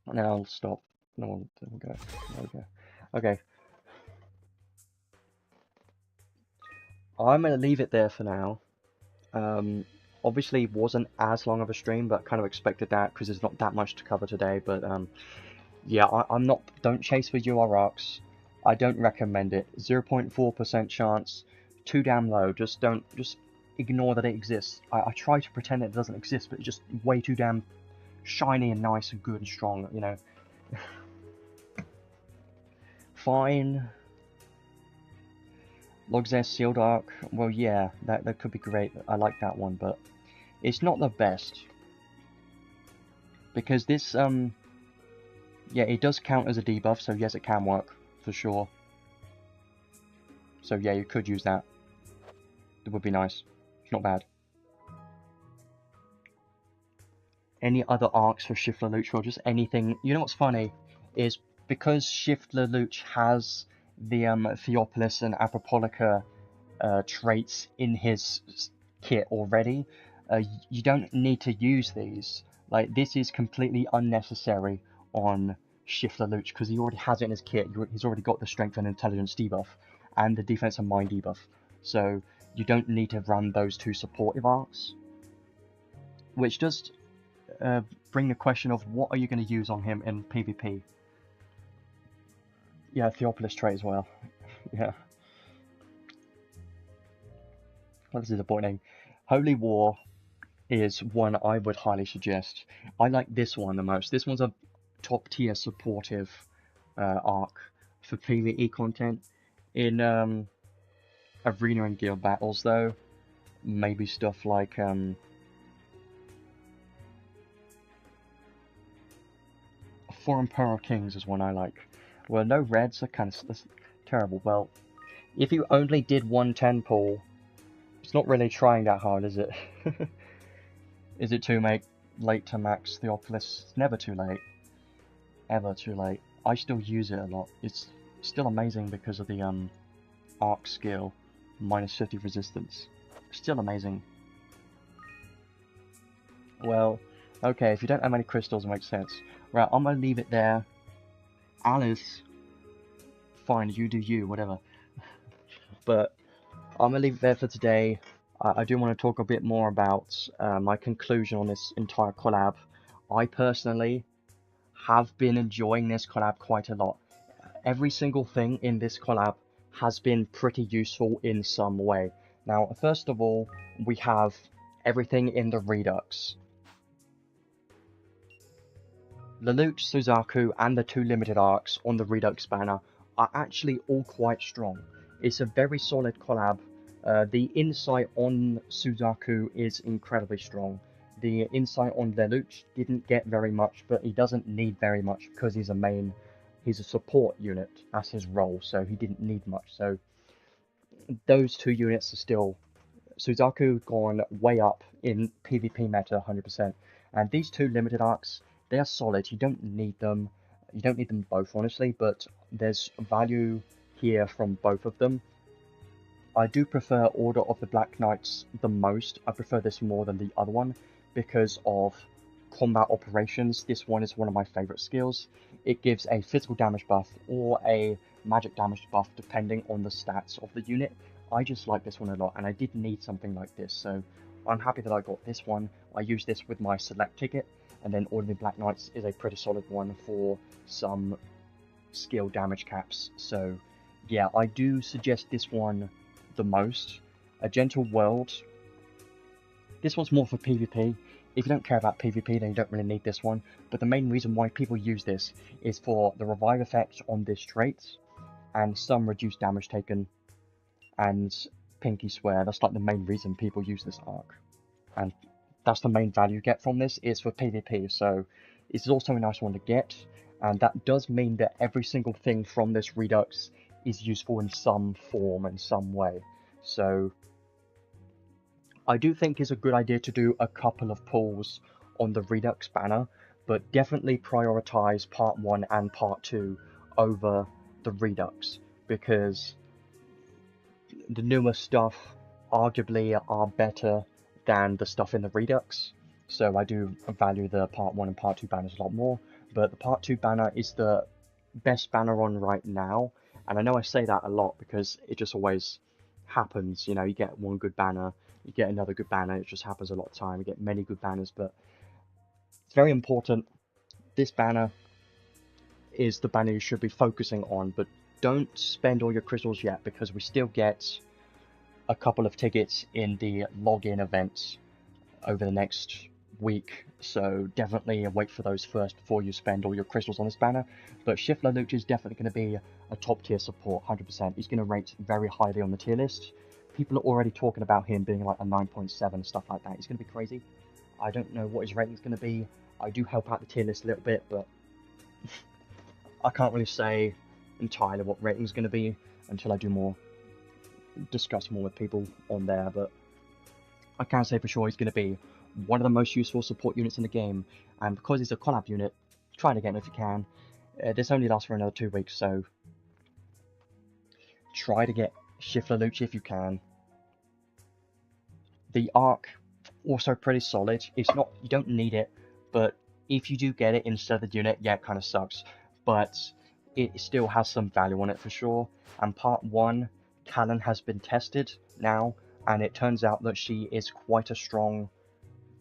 And then I'll stop. No, there we go. There we go. Okay. I'm gonna leave it there for now. Obviously it wasn't as long of a stream, but kind of expected that because there's not that much to cover today. But yeah, I'm not. Don't chase for UR arcs. I don't recommend it. 0.4% chance, too damn low. Just ignore that it exists. I try to pretend it doesn't exist, but it's just way too damn shiny and nice and good and strong. You know. Fine. Logzest Sealed Arc, well yeah, that could be great, I like that one, but it's not the best. Because this, yeah, it does count as a debuff, so yes, it can work, for sure. So yeah, you could use that. It would be nice. It's not bad. Any other arcs for SLelouch, or just anything? You know what's funny? Is because SLelouch has the Theopolis and Apopolica traits in his kit already, you don't need to use these. Like, this is completely unnecessary on SLelouch because he already has it in his kit. He's already got the strength and intelligence debuff and the defense and mind debuff, so you don't need to run those two supportive arcs, which just bring the question of what are you going to use on him in PvP? Yeah, Theopolis trait as well. Yeah. That's disappointing. Holy War is one I would highly suggest. I like this one the most. This one's a top tier supportive arc for PvE content. In arena and guild battles though, maybe stuff like For Emperor Kings is one I like. Well, no reds are kind of terrible. Well, if you only did 110 pull, it's not really trying that hard, is it? Is it too late to max Theopolis? It's never too late. Ever too late. I still use it a lot. It's still amazing because of the arc skill, minus 50 resistance. Still amazing. Well, okay, if you don't have any crystals, it makes sense. Right, I'm gonna leave it there. Alice, fine, you do you, whatever. But I'm gonna leave it there for today. I do want to talk a bit more about my conclusion on this entire collab. I personally have been enjoying this collab quite a lot. Every single thing in this collab has been pretty useful in some way. Now, first of all, we have everything in the Redux. Lelouch, Suzaku, and the 2 limited arcs on the Redux banner are actually all quite strong. It's a very solid collab. The insight on Suzaku is incredibly strong. The insight on Lelouch didn't get very much, but he doesn't need very much because he's a support unit. That's his role, so he didn't need much. So those 2 units are still... Suzaku gone way up in PvP meta 100%. And these 2 limited arcs, they are solid. You don't need them. You don't need them both, honestly, but there's value here from both of them. I do prefer Order of the Black Knights the most. I prefer this more than the other one because of combat operations. This one is one of my favorite skills. It gives a physical damage buff or a magic damage buff depending on the stats of the unit. I just like this one a lot, and I did need something like this, so I'm happy that I got this one. I use this with my select ticket, and then Order of the Black Knights is a pretty solid one for some skill damage caps. So yeah, I do suggest this one the most. A Gentle World. This one's more for PvP. If you don't care about PvP, then you don't really need this one. But the main reason why people use this is for the revive effect on this trait, and some reduced damage taken, and Pinky Swear. That's like the main reason people use this arc. And that's the main value you get from this, is for PvP. So it's also a nice one to get. And that does mean that every single thing from this Redux is useful in some form, in some way. So I do think it's a good idea to do a couple of pulls on the Redux banner, but definitely prioritize part 1 and part 2 over the Redux, because the newer stuff arguably are better than the stuff in the Redux. So I do value the part 1 and part 2 banners a lot more, but the part 2 banner is the best banner on right now. And I know I say that a lot because it just always happens. You know, you get one good banner, you get another good banner. It just happens a lot of time. You get many good banners, but it's very important. This banner is the banner you should be focusing on, but don't spend all your crystals yet, because we still get a couple of tickets in the login events over the next week, so definitely wait for those first before you spend all your crystals on this banner. But Shift Lelouch is definitely going to be a top tier support, 100%. He's going to rate very highly on the tier list. People are already talking about him being like a 9.7, stuff like that. He's going to be crazy. I don't know what his rating is going to be. I do help out the tier list a little bit, but I can't really say entirely what rating is going to be until I do discuss more with people on there. But I can say for sure he's going to be one of the most useful support units in the game, and because it's a collab unit, try to get him if you can. This only lasts for another 2 weeks, so try to get Shift Lelouch if you can. The arc, also pretty solid. It's not, you don't need it, but if you do get it instead of the unit, yeah, it kind of sucks, but it still has some value on it for sure. And part 1, Callan has been tested now, and it turns out that she is quite a strong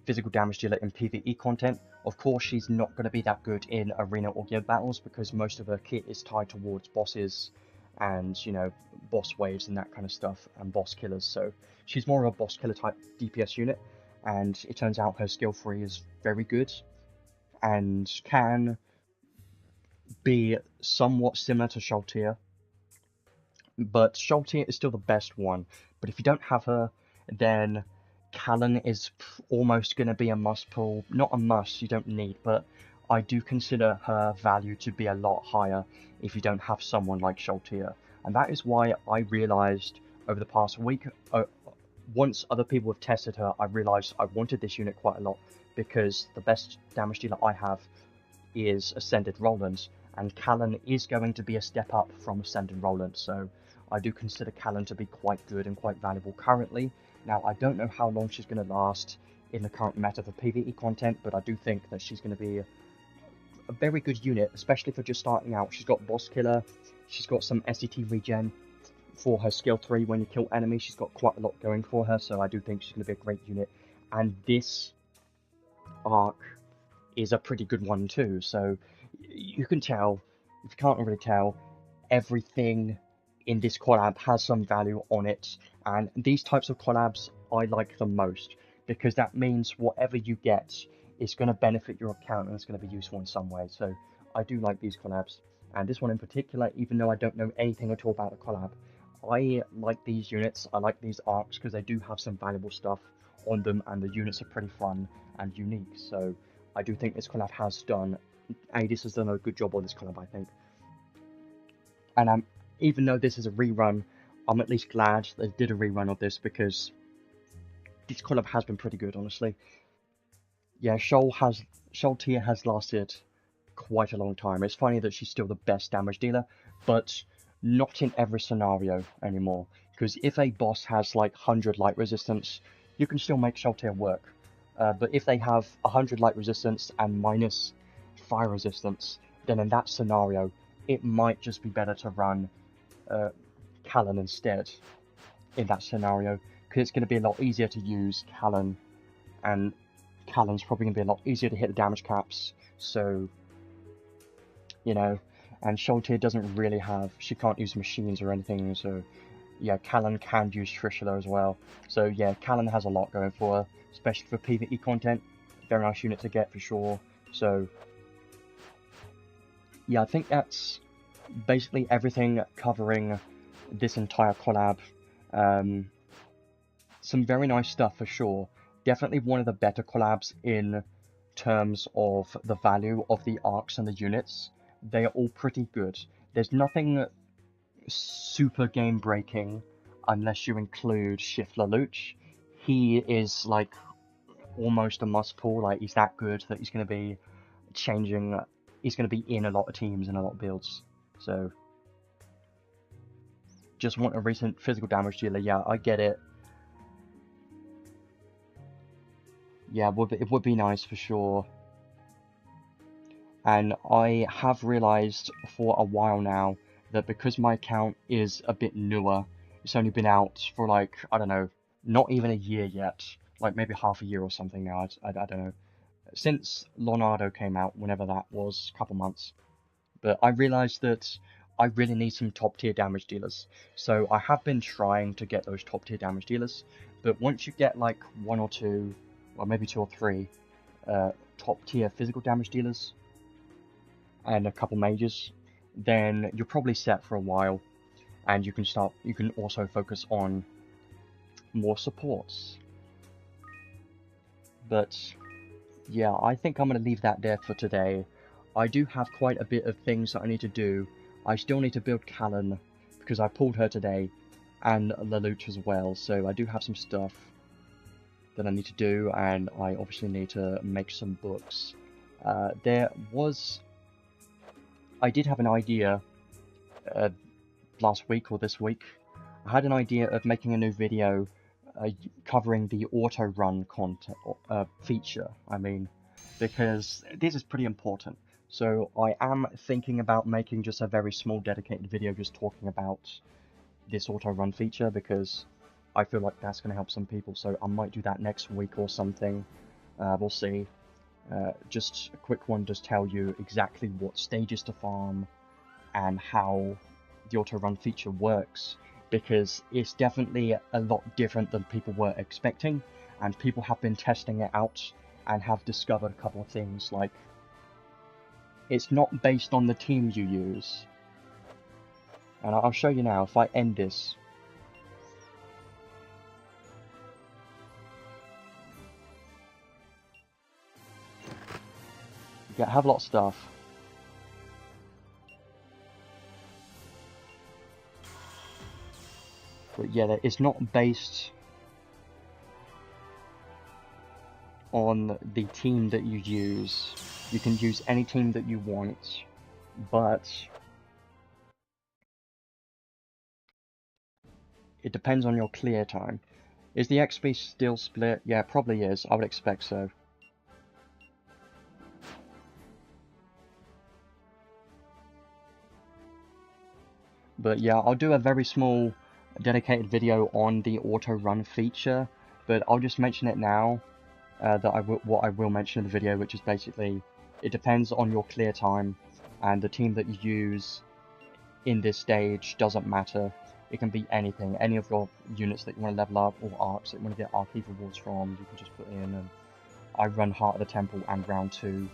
physical damage dealer in PvE content. Of course, she's not going to be that good in arena or guild battles because most of her kit is tied towards bosses and, you know, boss waves and that kind of stuff, and boss killers. So she's more of a boss killer type DPS unit, and it turns out her skill 3 is very good and can be somewhat similar to Cloudia, but Cloudia is still the best one. But if you don't have her, then Callan is almost going to be a must pull. Not a must, you don't need, but I do consider her value to be a lot higher if you don't have someone like Cloudia. And that is why I realized over the past week, once other people have tested her, I realized I wanted this unit quite a lot, because the best damage dealer I have is Ascended Roland, and Callan is going to be a step up from Ascended Roland, so I do consider Callan to be quite good and quite valuable currently. Now, I don't know how long she's going to last in the current meta for PvE content, but I do think that she's going to be a very good unit, especially for just starting out. She's got Boss Killer, she's got some SCT regen for her skill 3 when you kill enemies. She's got quite a lot going for her, so I do think she's going to be a great unit. And this arc is a pretty good one too, so you can tell, if you can't already tell, everything in this collab has some value on it, and these types of collabs I like the most, because that means whatever you get is going to benefit your account and it's going to be useful in some way. So I do like these collabs, and this one in particular, even though I don't know anything at all about the collab, I like these units, I like these arcs because they do have some valuable stuff on them, and the units are pretty fun and unique. So I do think this collab has done, Adis has done a good job on this collab, I think. And even though this is a rerun, I'm at least glad they did a rerun of this, because this collab has been pretty good, honestly. Yeah, Cloudia has lasted quite a long time. It's funny that she's still the best damage dealer, but not in every scenario anymore. Because if a boss has like 100 light resistance, you can still make Cloudia work. But if they have 100 light resistance and minus fire resistance, then in that scenario, it might just be better to run Callan instead in that scenario, because it's going to be a lot easier to use Callan, and Callan's probably going to be a lot easier to hit the damage caps, so, you know, and Cloudia doesn't really have, she can't use machines or anything, so yeah, Callan can use Trishula as well, so yeah, Callan has a lot going for her, especially for PvE content. Very nice unit to get for sure. So yeah, I think that's basically everything covering this entire collab. Some very nice stuff for sure. Definitely one of the better collabs in terms of the value of the arcs and the units. They are all pretty good. There's nothing super game breaking unless you include SLelouch. He is like almost a must pull, like he's that good that he's going to be changing, he's going to be in a lot of teams and a lot of builds. So just want a recent physical damage dealer, yeah, I get it. Yeah, it would be nice for sure. And I have realized for a while now that because my account is a bit newer, it's only been out for like, I don't know, not even a year yet, like maybe half a year or something now, I don't know, since Leonardo came out, whenever that was, a couple months. But I realized that I really need some top tier damage dealers, so I have been trying to get those top tier damage dealers, but once you get like 1 or 2, or maybe 2 or 3 top tier physical damage dealers and a couple mages, then you're probably set for a while, and you can also focus on more supports. But yeah, I think I'm going to leave that there for today. I do have quite a bit of things that I need to do. I still need to build Callan, because I pulled her today, and Lelouch as well, so I do have some stuff that I need to do, and I obviously need to make some books. I did have an idea last week or this week. I had an idea of making a new video covering the auto run content feature, I mean, because this is pretty important. So I am thinking about making just a very small dedicated video just talking about this auto run feature, because I feel like that's going to help some people, so I might do that next week or something. We'll see. Just a quick one does tell you exactly what stages to farm and how the auto run feature works, because it's definitely a lot different than people were expecting, and people have been testing it out and have discovered a couple of things, like it's not based on the team you use. And I'll show you now. If I end this, you have a lot of stuff. But yeah, it's not based on the team that you use. You can use any team that you want, but it depends on your clear time. Is the XP still split? Yeah, it probably is. I would expect so. But yeah, I'll do a very small dedicated video on the auto run feature, but I'll just mention it now. What I will mention in the video, which is basically, it depends on your clear time, and the team that you use in this stage doesn't matter. It can be anything, any of your units that you want to level up, or arcs that you want to get arc rewards from, you can just put in. And I run Heart of the Temple and Round 2.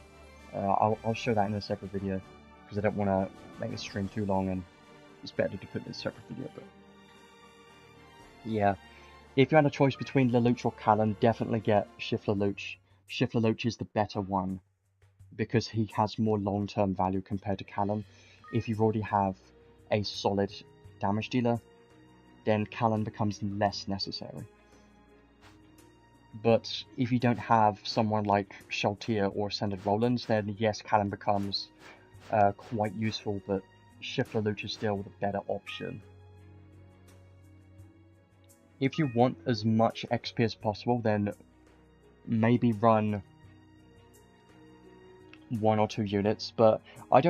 I'll show that in a separate video, because I don't want to make this stream too long, and it's better to put it in a separate video. But yeah, if you had a choice between Lelouch or Callan, definitely get Lelouch. Lelouch is the better one, because he has more long-term value compared to Callan. If you already have a solid damage dealer, then Callan becomes less necessary. But if you don't have someone like Cloudia or Ascended Rollins, then yes, Callan becomes quite useful, but Lelouch is still the better option. If you want as much XP as possible, then maybe run 1 or 2 units, but I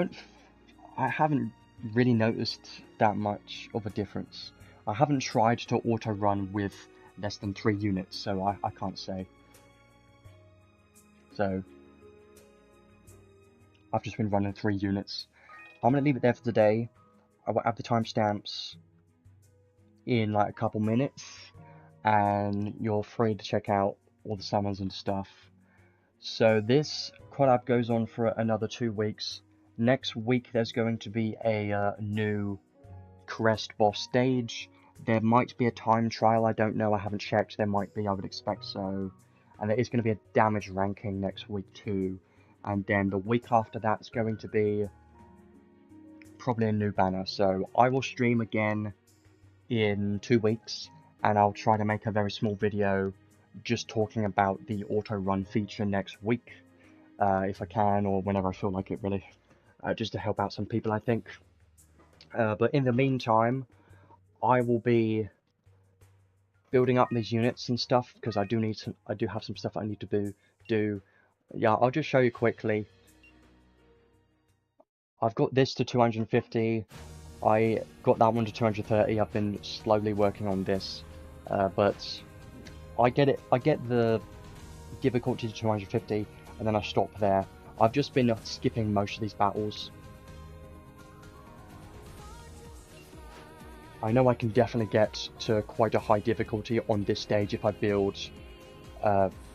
haven't really noticed that much of a difference. I haven't tried to auto run with less than 3 units, so I can't say. So I've just been running 3 units. I'm gonna leave it there for today. I will have the timestamps in like a couple minutes, and you're free to check out all the summons and stuff. So this collab goes on for another 2 weeks. Next week there's going to be a new Crest boss stage. There might be a time trial, I don't know, I haven't checked. There might be, I would expect so. And there is going to be a damage ranking next week too. And then the week after that's going to be probably a new banner. So I will stream again in 2 weeks, and I'll try to make a very small video just talking about the auto run feature next week, if I can, or whenever I feel like it, really, just to help out some people, I think. But in the meantime, I will be building up these units and stuff, because I do have some stuff I need to do. Yeah, I'll just show you quickly. I've got this to 250. I got that one to 230. I've been slowly working on this, but I get the difficulty to 250, and then I stop there. I've just been skipping most of these battles. I know I can definitely get to quite a high difficulty on this stage if I build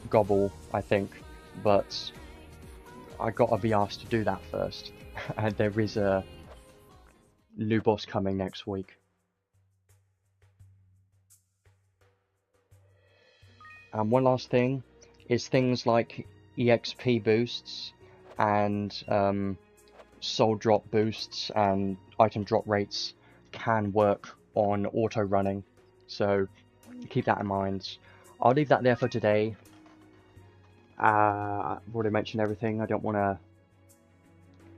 Gobble, I think, but I gotta be asked to do that first, and there is a new boss coming next week. And one last thing is things like EXP boosts and soul drop boosts and item drop rates can work on auto running, so keep that in mind. I'll leave that there for today. I've already mentioned everything. I don't want to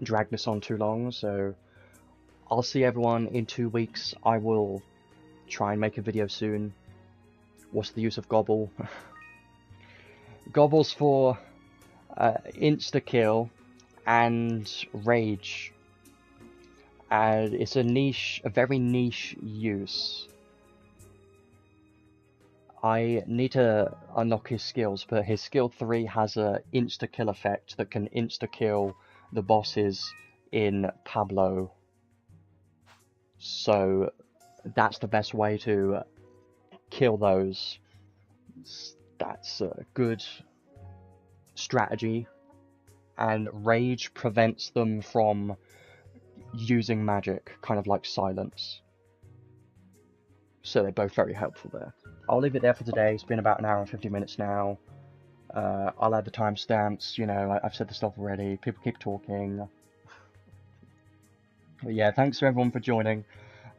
drag this on too long, so I'll see everyone in 2 weeks. I will try and make a video soon. What's the use of Gobble? Gobble's for insta-kill and rage. And it's a very niche use. I need to unlock his skills, but his skill 3 has a insta-kill effect that can insta-kill the bosses in Pablo. So that's the best way to kill those. That's a good strategy. And Rage prevents them from using magic, kind of like Silence. So they're both very helpful there. I'll leave it there for today. It's been about an hour and 50 minutes now. I'll add the timestamps. You know, I've said the stuff already. People keep talking. But yeah, thanks to everyone for joining.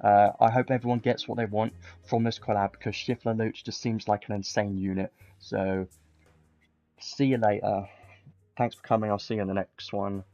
I hope everyone gets what they want from this collab, because SLelouch just seems like an insane unit. So, see you later. Thanks for coming. I'll see you in the next one.